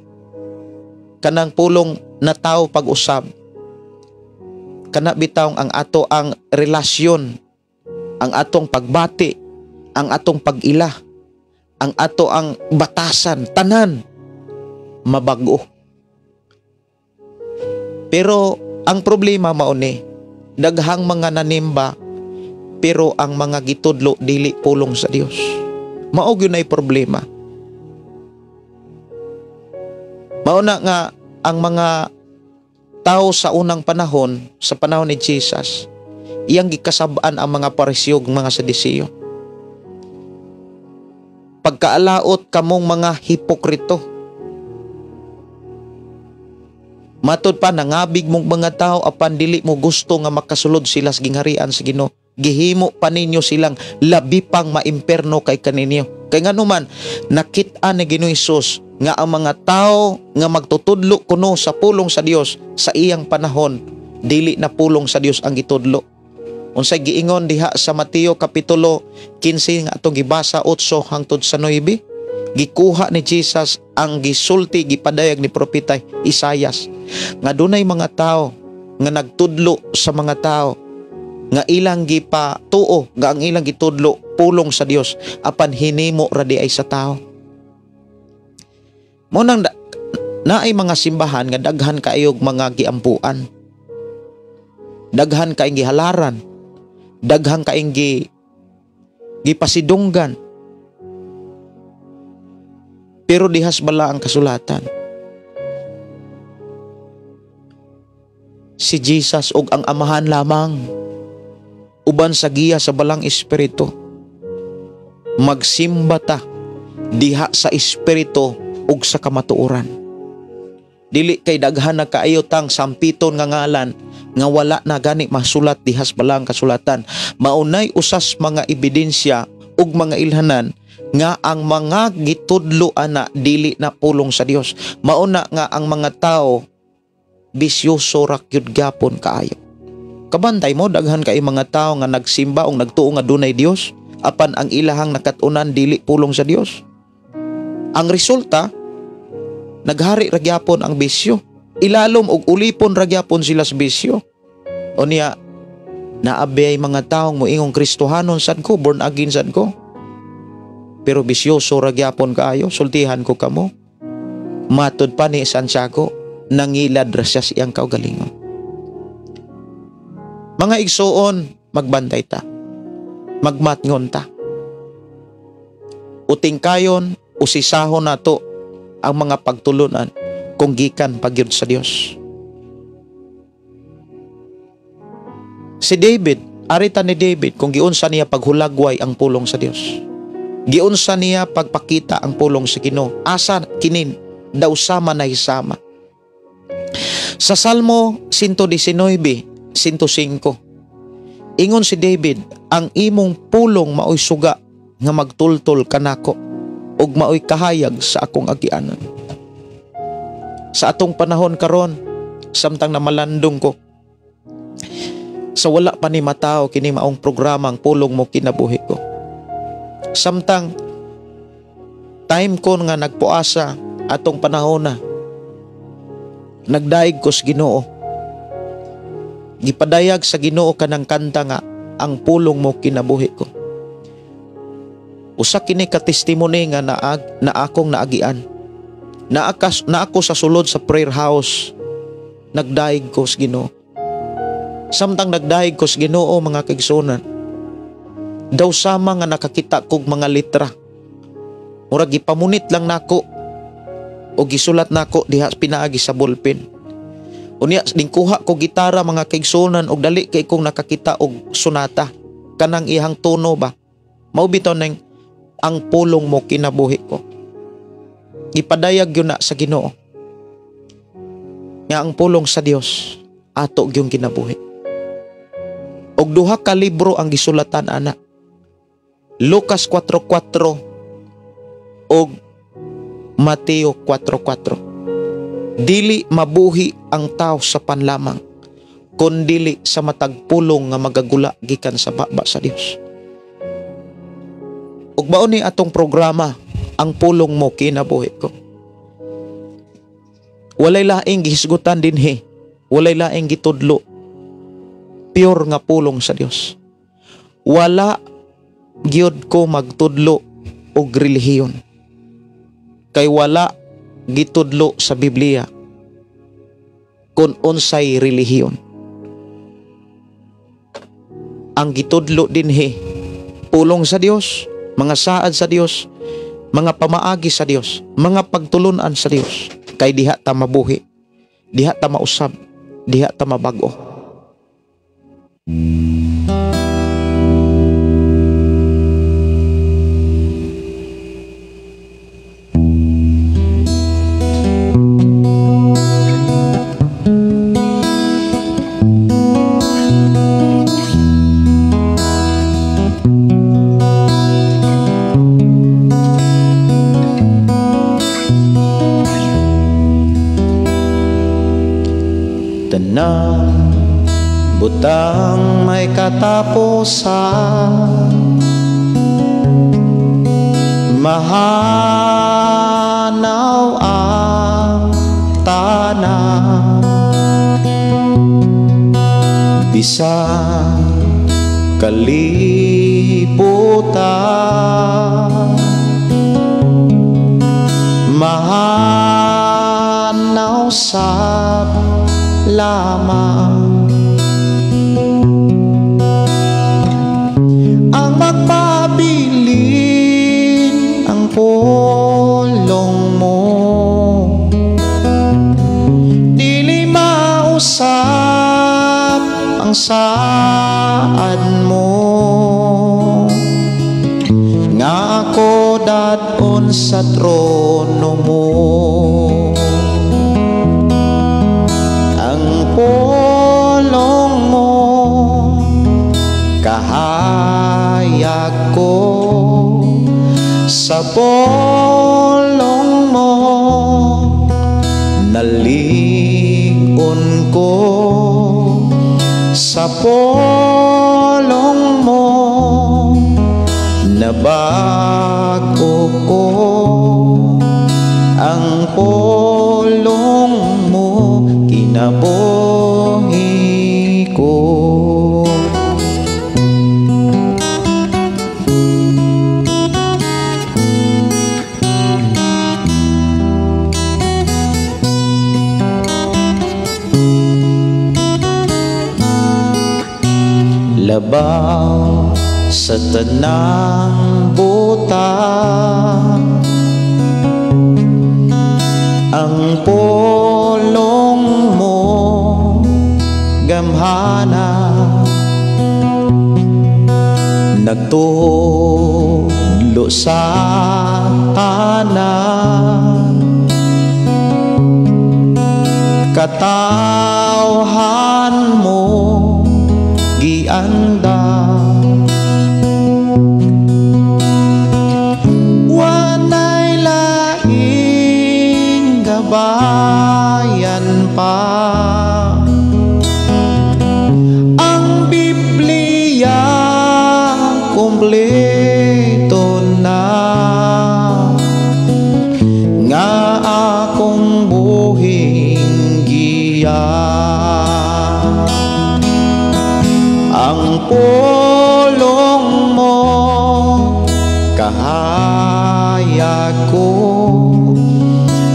Speaker 4: Kanang pulong na tao pag-usab, kana bitawng ang ato ang relasyon, ang atong pagbati, ang atong pag-ila, ang ato ang batasan, tanan mabag-o. Pero ang problema mao ni daghang mga nanimba pero ang mga gitudlo dili pulong sa Dios. Mao gyud nay problema. Mao na nga ang mga tao sa unang panahon, sa panahon ni Jesus, iyang gikasab-an ang mga Pariseo ug mga Saduseo. Pagkaalaot kamong mga hipokrito. Matod pa, nangabig mong mga tao apan dili mo gusto nga makasulod sila sa gingharian sa Ginoo. Gihimo pa ninyo silang labi pang maimperno kay kaninyo. Kay ngano man, nakit-an ni Ginoong Hesus nga ang mga tao nga magtutudlo kuno sa pulong sa Dios sa iyang panahon, dili na pulong sa Dios ang gitudlo. Unsay giingon diha sa Mateo kapitulo 15 nga atong gibasa 8 hangtod sa 9, gikuha ni Jesus ang gisulti gipadayag ni propeta Isaias nga dunay mga tao nga nagtudlo sa mga tao nga ilang gipatuo nga ang ilang gitudlo pulong sa Dios apan hinimo ra di ay sa tao. Mo nang naay mga simbahan nga daghan kaayog mga giampuan, daghan kaayong gihalaran, daghan kaayong gipasidunggan. Pero dihas bala ang kasulatan. Si Jesus ug ang Amahan lamang, uban sa giya sa balang Espiritu, magsimba ta diha sa Espiritu ug sa kamatuoran. Dili kay daghan na kaayo tang sampiton nga ngalan nga wala na gani masulat dihas balang kasulatan. Maunay usas mga ebidensya ug mga ilhanan nga ang mga gitudlo ana dili na pulong sa Dios. Mauna nga ang mga tao bisyoso ra gyud gapon kaayo. Kabantay mo daghan kay mga tao nga nagsimba ug nagtuo nga dunay Dios apan ang ilahang nakatunan dili pulong sa Dios. Ang resulta, naghari ra gyapon ang bisyo. Ilalom og ulipon ra gyapon sila sa bisyo. Unya naabi ay mga taong moingong Kristohanon sad ko, born again sad ko. Pero bisyoso ra gyapon kaayo, sultihan ko kamo. Matod pa ni Santiago, nangilad ra siya siyang kaugalingon. Mga igsoon, magbantay ta. Magmatngon ta. Uting kayon, usisahon nato ang mga pagtulunan kung gikan pagyud sa Dios. Si David, arita ni David kung giunsa niya paghulagway ang pulong sa Dios. Giunsa niya pagpakita ang pulong sa Ginoo. Asa kinin daw sama na hisama. Sa Salmo 119, 105, ingon si David, ang imong pulong maoy suga nga magtultol kanako ug maoy kahayag sa akong agianan. Sa atong panahon karon, samtang namalandong ko, sa wala pa ni matao kini maong programang pulong mo kinabuhi ko. Samtang time ko nga nagpuasa atong panahon na, nagdaig ko sa Ginoo. Gipadayag sa Ginoo kanang kanta nga ang pulong mo kinabuhi ko. Usa kini ka testimony nga na akong naagian. Na ako sa sulod sa prayer house, nagdaig ko sa Ginoo. Samtang nagdaig ko sa Ginoo mga kaigsunan, daw sama nga nakakita kog mga litra. Murag gipamunit lang nako o gisulat nako diha pinaagi sa ballpen. Unya dingkuha ko gitara mga kaigsunan og dali kay kong nakakita og sonata kanang ihang tono ba. Mao bitaw nang ang pulong mo kinabuhi ko. Ipadayag yun na sa Ginoo nga ang pulong sa Dios ato gyung kinabuhi. Og duha ka libro ang gisulatan ana. Lucas 4:4 og Mateo 4:4. Dili mabuhi ang tao sa panlamang, kundili sa matag pulong nga magagula gikan sa baba sa Dios. Ug mao ni atong programa, ang pulong mo kinabuhi ko. Walay laing gihisgutan dinhi, walay laing gitudlo. Pure nga pulong sa Dios. Wala gyud ko magtudlo og relihiyon. Kay wala gitudlo sa Biblia kung unsay relihiyon. Ang gitudlo dinhi pulong sa Dios, mga saad sa Dios, mga pamaagi sa Dios, mga pagtulunan sa Dios. Kay diha ta mabuhi, diha ta mausab, diha ta mabag-o. Tanang butang may katapusan, mahanaw ang tanan, bisan kalibutan, mahanaw sab lamang ang magpabilin ang pulong mo, dili mausap ang saad mo, nga ako dadon sa trono mo. Pulong mo kahayag ko, sa pulong mo nalingon ko, sa pulong mo nabago ko, ang pulong mo kinabuhi ko. Labaw sa tanang butang, ang pulong mo gamhana, nagtulo sa tanan, katawhan mo gianda, wanay laing gabayan pa, ang Biblia kumpleto na, nga akong buhing giya. Ang pulong mo kahayag ko,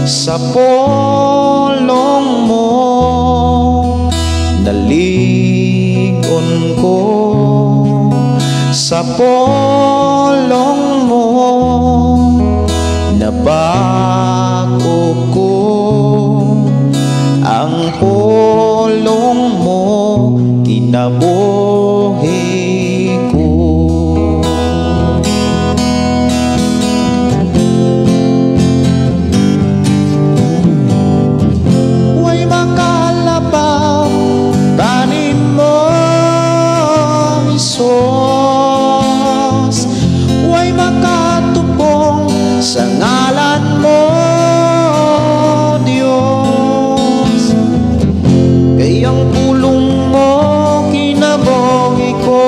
Speaker 4: sa pulong mo nalingon ko, sa pulong mo nabago ko, ang pulong mo kinabuhi ko. Way makalabaw tanim mo, Isus, way makatupong sa ngalan mo, Diyos, kay ang pulong mo kinabuhi ko.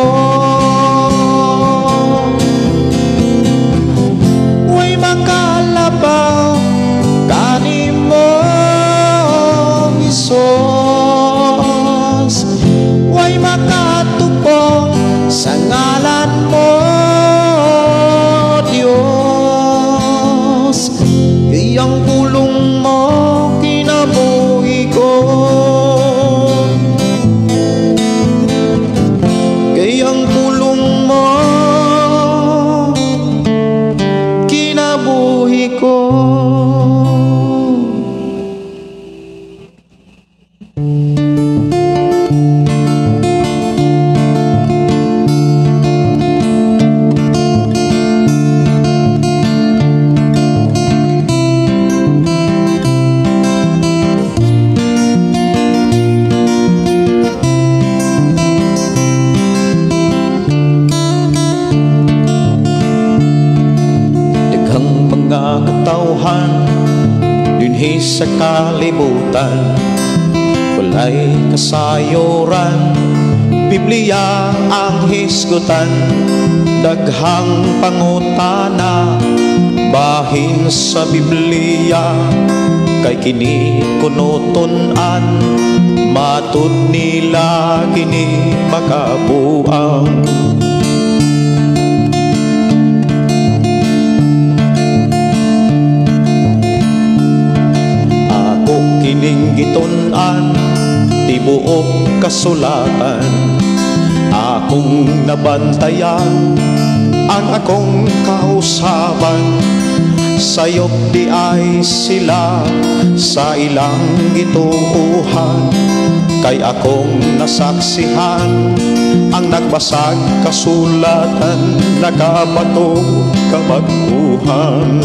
Speaker 4: katauhan dinhi sa kalibutan. Walay kasayuran, Biblia ang hisgutan. Daghang pangutana bahin sa Biblia, kay kini kunuton-an matud nila kini makabuang. Ako kining gitun-an tibuok kasulatan, akong nabantayan ang akong kausaban. Sayop di ay sila sa ilang gituuhan, kay akong nasaksihan ang nagbasag kasulatan, nakabato kabaguhan.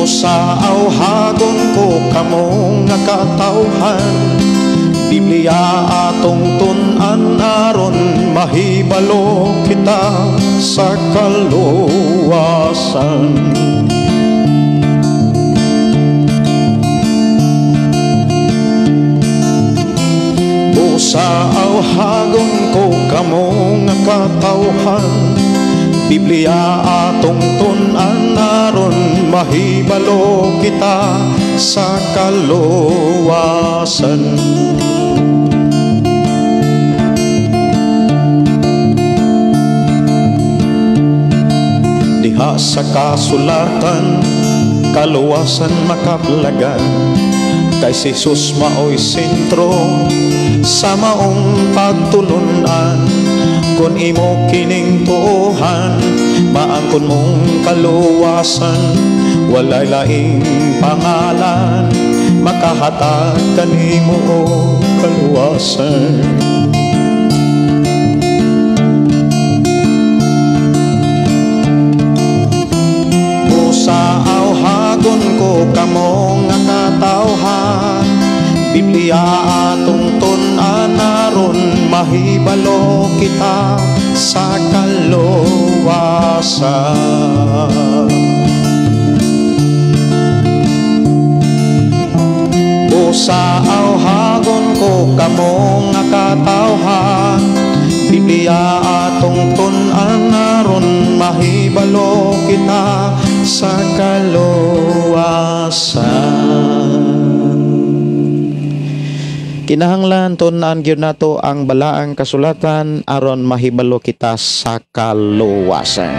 Speaker 4: Sa awhagon ko kamong nga katawhan, Biblia atong tun-an aron mahibalo kita sa kaluwasan. Sa awhagon ko kamong nga katawhan, Biblia atong tun-an aron mahibalo kita sa kaluwasan. Diha sa kasulatan kaluwasan makaplagan, kay si Jesus maoy sentro sa maong pagtulunan. Kung imo kining tuohan, maangkon mong kaluwasan. Walay laing pangalan makahatag kanimo o kaluwasan. Sa awhagon ko kamong nga katawhan, Biblia atong tun-an aron mahibalo kita sa kaluwasan. Sa awhagon ko kamong nga katawhan, Biblia atong tun-an aron mahibalo kita sa kaluwasan. Kinahanglan tun-an gyud nato ang balaang kasulatan aron mahibalo kita sa kaluwasan.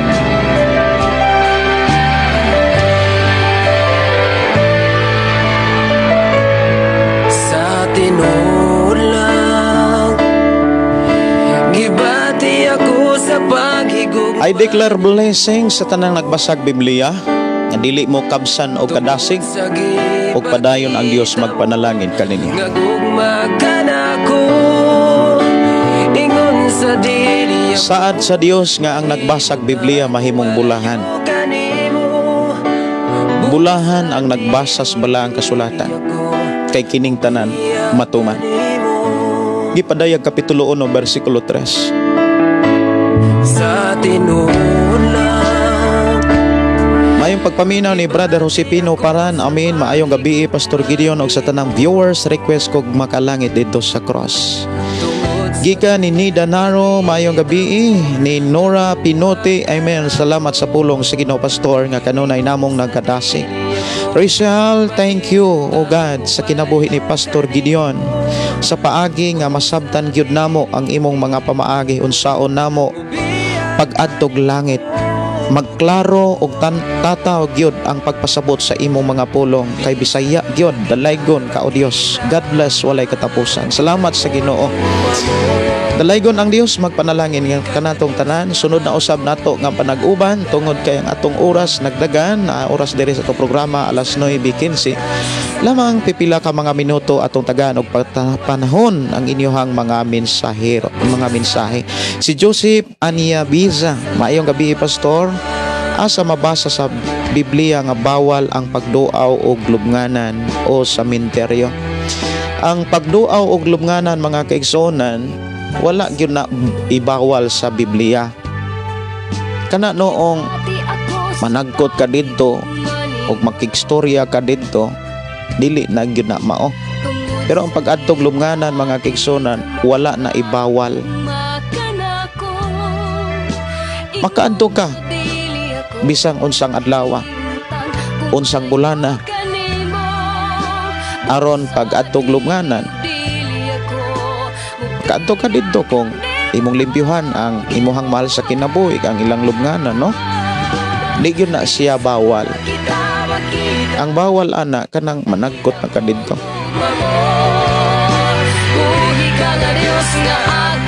Speaker 1: Sa tinulang gibati ako sa paghigugma.
Speaker 4: I declare blessing sa tanang nagbasag Biblia, nga dili mo kabsan o kadasig, o padayon ang Dios magpanalangin kaninya.
Speaker 1: Ngagugma ka na ko, ingon sa dili.
Speaker 4: Saad sa Dios nga ang nagbasag Biblia mahimong bulahan. Bulahan ang nagbasa sa balaang kasulatan, kay kining tanan matuman. Gipadayag kapitulo 1 bersikulo 3.
Speaker 1: Sa tinulang
Speaker 4: Mayong pagpaminaw ni Brother Josepino Paran. Amin. Maayong gabi Pastor Gideon og sa tanang viewers, request kog makalangit dito sa cross. Gikan ni Nida Naro, maayong gabi. Ni Nora Pinote, amen. Salamat sa pulong sa Ginoo Pastor nga kanunay namong nagkadasig. Rachel, thank you o God sa kinabuhi ni Pastor Gideon, sa paagi nga masabtan gyud namo ang imong mga pamaagi unsaon namo pag-adtog langit. Magklaro og tataw gyud ang pagpasabot sa imong mga pulong, kay Bisaya gyud dalaygon ka o Dios. God bless, walay katapusan. Salamat sa Ginoo. Dalaygon ang Dios, magpanalangin nga kanatong tanan. Sunod na usab nato nga panag-uban tungod kay ang atong oras nagdagan. Oras diri sa atong programa alas 9:15. Lamang pipila ka mga minuto atong tagaan og panahon ang inyohang mga mensahero, mga mensahe. Si Joseph Ania Biza, maayong gabi Pastor. Asa mabasa sa Biblia nga bawal ang pagduaw og lubnganan o sa sementeryo? Ang pagduaw og lubnganan mga kaigsuonan wala gyud na ibawal sa Biblia. Kana noong managkot ka didto og makigstorya ka didto, dili na gyud na mao. Pero ang pag-adtog lubnganan mga kaigsuonan wala na ibawal. Makaadto ka bisang unsang adlaw, unsang bulana, aron pag-adtog lubnganan kaadto ka didto kung imong limpyuhan ang imuhang mahal sa kinabuhi, ang ilang lubnganan, no? Di gyud na siya bawal. Ang bawal ana kanang managkot na ka didto.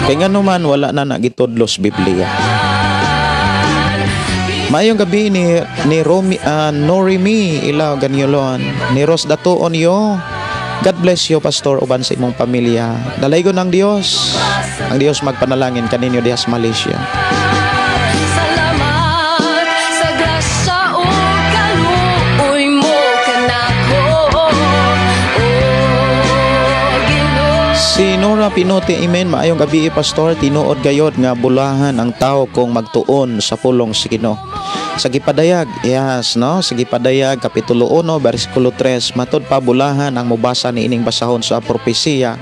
Speaker 4: Kaya nga naman wala na nagitudlos Biblia. Mayong gabi ni Norimi Ilaw Ganyolon, ni Ros Datuon yo. God bless you, Pastor, uban sa imong pamilya. Dalaygon ng Dios. Ang Dios magpanalangin kaninyo diha sa Malaysia.
Speaker 3: Salamat sa grasya o kaluoy mo kanako.
Speaker 4: Si Nora Pinote, amen. Maayong gabi, Pastor. Tinuod gayod nga bulahan ang tao kung magtuon sa pulong sa Ginoo. Sa gipadayag, yes, no? Sa gipadayag, Kapitulo 1, versikulo 3, matod pa bulahan ang mubasa ni ining basahon sa propesiya.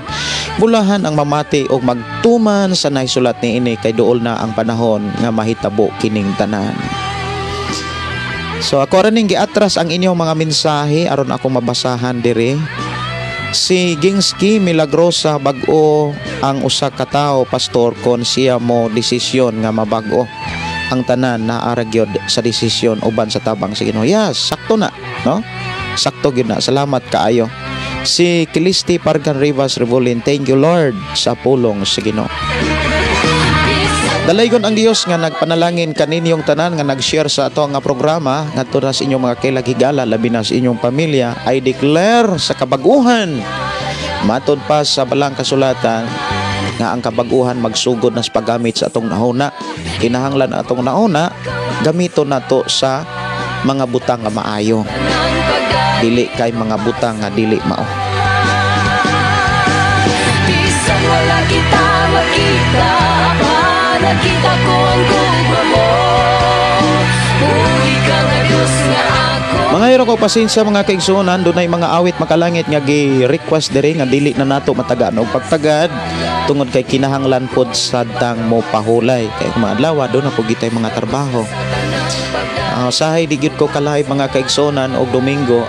Speaker 4: Bulahan ang mamati o magtuman sa naisulat ni ini kay duol na ang panahon nga mahitabo kining tanan. So ako rin giatras ang inyong mga mensahe aron ako mabasahan diri. Si Gingski Milagrosa bag-o ang usa ka tawo, Pastor, kon siya mo desisyon nga mabag-o ang tanan na aragyod sa desisyon uban sa tabang sa Ginoo. Yes, sakto na, no? Sakto gyud na. Salamat kaayo. Si Kilisti Pargan Rivas Revolin, thank you Lord sa pulong sa Ginoo. Dalaygon ang Dios nga nagpanalangin kaninyong tanan nga nag-share sa ato nga programa ngadto na sa inyong mga kilagigala labi na sa inyong pamilya. I declare sa kabaguhan matod pa sa balang kasulatan nga ang kabaguhan magsugod na sa paggamit sa atong nauna. Kinahanglan atong nauna gamiton nato sa mga butang nga maayo, dili kay mga butang nga dili mao.
Speaker 3: Bisan wala kita makita pa, nakita ko ang gugma mo. Uli ka nga Diyos nga ako.
Speaker 4: Mga hero ko pasensya mga kaigsuonan, dunay mga awit makalangit nga gi-request diri nga dili na nato matagaan og pagtagad tungod kay kinahanglan pod sadtang mo pahulay kay maadlaw do na po gitay mga trabaho. Sahay di gyud ko kalahi mga kaigsuonan og Domingo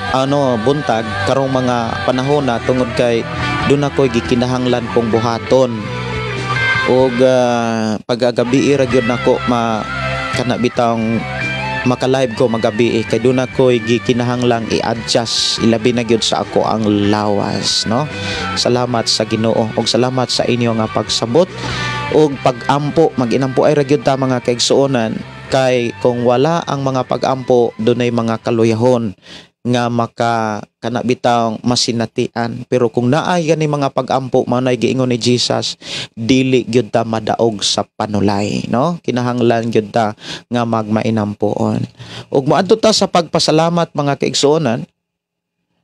Speaker 4: buntag karong mga panahon na tungod kay do na koy gikinahanglan pong buhaton og pagagabi ra gyud nako kana bitang maka-live ko magabi kay do na koy gikinahanglang i-adjust ilabi na gyud sa ako ang lawas, no? Salamat sa Ginoo og salamat sa inyo nga pagsabot og pag-ampo. Mag-inampo ay ra gyud ta mga kaigsuonan kay kung wala ang mga pag-ampo dunay mga kaluyahon nga maka kana bitang masinatian. Pero kung naay gani mga pag-ampo manay giingon ni Jesus, dili gyud ta madaog sa panulay, no? Kinahanglan gyud ta nga magmainampoon. Ug moadto ta sa pagpasalamat mga kaigsuonan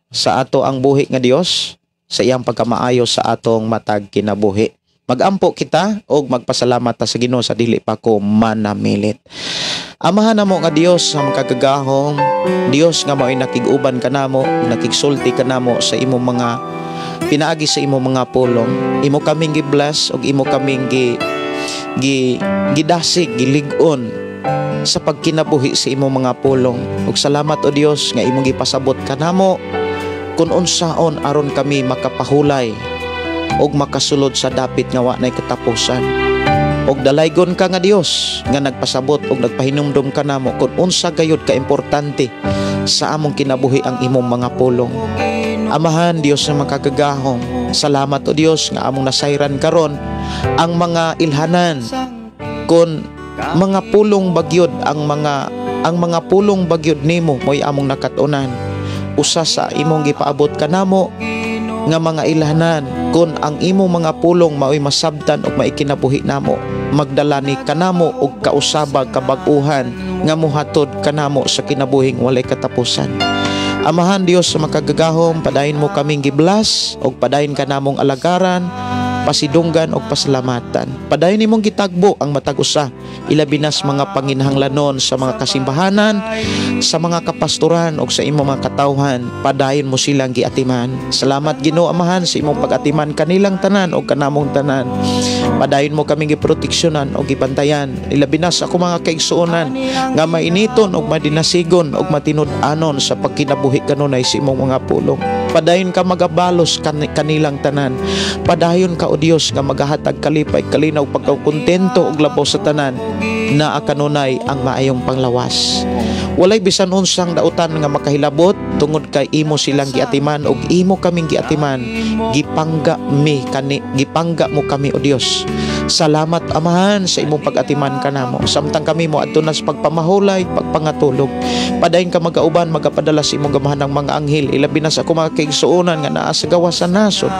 Speaker 4: sa ato ang buhi nga Dios sa iyang pagkamaayo sa atong matag kinabuhi. Magampo kita og magpasalamat ta sa Ginoo sa dili pa ko manamilit. Amahan namo nga Dios sa makagagahom, Dios nga mao'y nakig-uban kanamo, nakigsulti kanamo sa imong mga pinaagi sa imong mga pulong. Imo kaming gi-bless og imo kaming gidasig, gilig-on sa pagkinabuhi sa imong mga pulong. Ug salamat o Dios nga imong gipasabot kanamo kun unsaon aron kami makapahulay og makasulod sa dapit nga wa nay katapusan. Og dalaygon ka nga Dios nga nagpasabot og nagpahinumdom ka namo kung unsa gayud ka importante sa among kinabuhi ang imong mga pulong. Amahan Dios na makagagahom, salamat o Dios nga among nasayran karon ang mga ilhanan kun mga pulong bagyod ang mga pulong bagyod nimo mo'y among nakatunan. Usa sa imong gipaabot kanamo nga mga ilhanan kun ang imong mga pulong mao'y masabtan ug maikinabuhi namo, magdala ni kanamo og kausabag kabag-uhan nga mohatod kanamo sa kinabuhing walay katapusan. Amahan Dios sa makagagahom, padayon mo kaming giblas og padayon ka namong alagaran, pasidunggan og pasalamatan. Padayon nimong gitagbo ang matag usa, ilabi na sa mga panginahanglanon sa mga kasimbahanan, sa mga kapastoran og sa imong mga katawhan. Padayon mo silang giatiman. Salamat Ginoo Amahan sa imong pag-atiman kanilang tanan og kanamong tanan. Padayon mo kaming giproteksyonan og gibantayan, ilabi na sa ako mga kaigsuonan nga mainiton og madinasigon og matinud-anon sa pagkinabuhi kanunay sa imong mga pulong. Padayon ka magabalos kanilang tanan. Padayon ka o Dios nga magahatag kalipay, kalinaw, pagkakontento og labaw sa tanan na kanunay ang maayong panglawas. Walay bisan unsang dautan nga makahilabot tungod kay imo silang giatiman og imo kaming giatiman. Gipangga mo kami o Dios. Salamat Amahan sa imong pag-atiman kanamo. Samtang kami mo adto na sa pagpamahulay, pagpangatulog. Padayon ka magauban, magapadala sa imong gamahanang mga anghel, ilabi na sa ako mga kaigsuonan nga naa sa gawas sa nasod.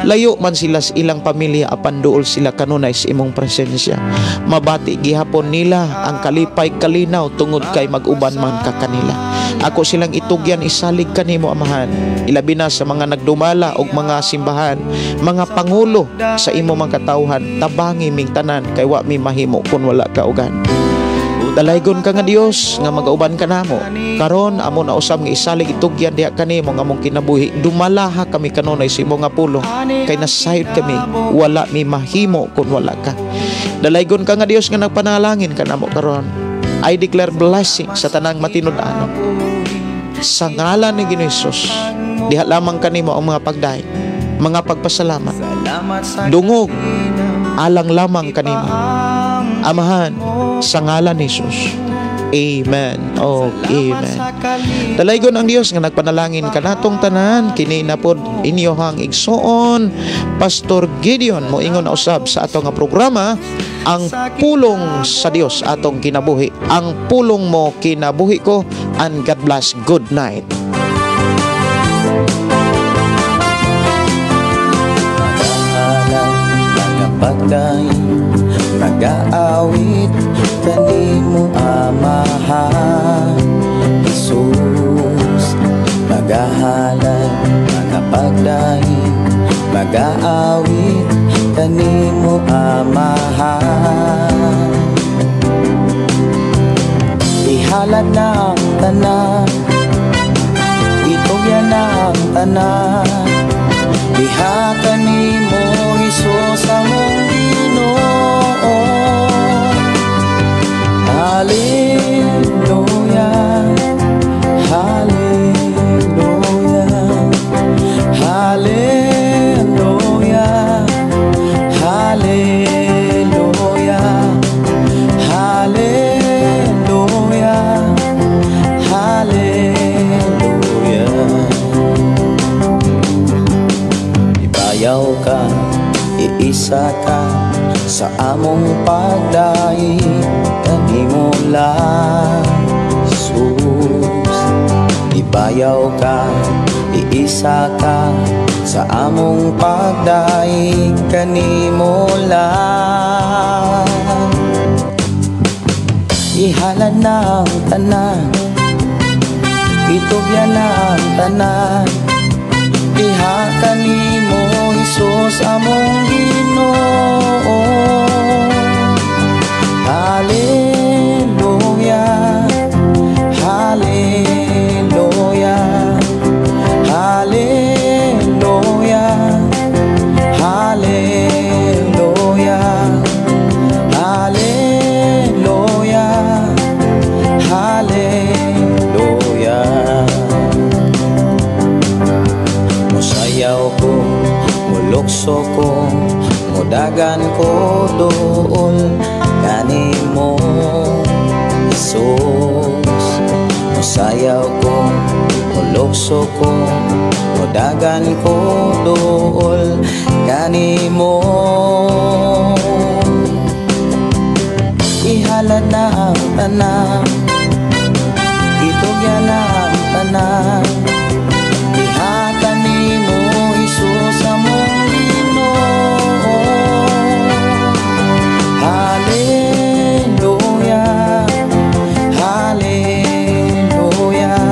Speaker 4: Layo man sila sa ilang pamilya, apan duol sila kanunay sa imong presensya. Mabati gihapon nila ang kalipay kalinaw tungod kay mag-uban man ka kanila. Ako silang itugyan, isalig kanimo Amahan. Ilabi na sa mga nagdumala og mga simbahan, mga pangulo sa imo mga katawhan, tabangi ming tanan kay wa mi mahimo kun wala ka ugan. Dalaygon ka nga Dios nga magauban ka namo. Karon amo na usab nga isalig itugyan diha kanimo nga among kinabuhi. Dumalaha kami kanunay sa imong nga pulong kay nasayod kami, wala mi mahimo kun wala ka. Dalaygon ka nga Dios nga nagpanalangin ka namo karon. I declare blessing sa tanang matinud-anon. Sa ngalan ni Ginoong Hesus, diha lamang kanimo ang mga pagdayon, mga pagpasalamat, dungog, alang lamang kanimo. Amahan, sa ngalan ni Jesus. Amen. Oh, amen. Dalaygon ang Dios nga nagpanalangin kanatong tanan, kini na pod inyohang igsuon Pastor Gideon moingon na usab sa ato nga programa, ang pulong sa Dios atong kinabuhi. Ang pulong mo kinabuhi ko, and God bless. Good night.
Speaker 2: Nag-aawit kanimo Amahan Jesus, magahalad, magapagdahin, mag-aawit kanimo Amahan. Ihalad na ang tanan, itugyan na ang tanan, diha kanimo Jesus among Ginoo. Hallelujah, hallelujah, hallelujah, hallelujah, hallelujah, hallelujah. Ibayaw ka, iisa ka sa among pagdayi, kanimo lang Jesus. Ibayaw ka, iisa ka sa among pagdayi, kanimo lang. Ihalad na ang tanan, itugyan na ang tanan, diha kanimo Jesus among Ginoo. Hallelujah, hallelujah, hallelujah, hallelujah, hallelujah, hallelujah. Musayaw ko, mulukso ko, mudagan ko doon kanimo Jesus. Musayaw ko, mulukso ko, mudagan ko doon kanimo. Ihalad na ang tanan, itugyan na ang tanan, diha kanimo Jesus among Ginoo. Hallelujah, hallelujah,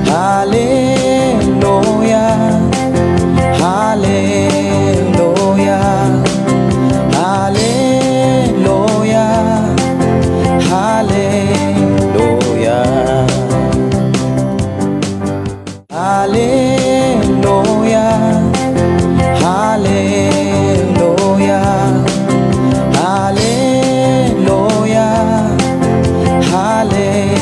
Speaker 2: hallelujah.
Speaker 1: Panginoon.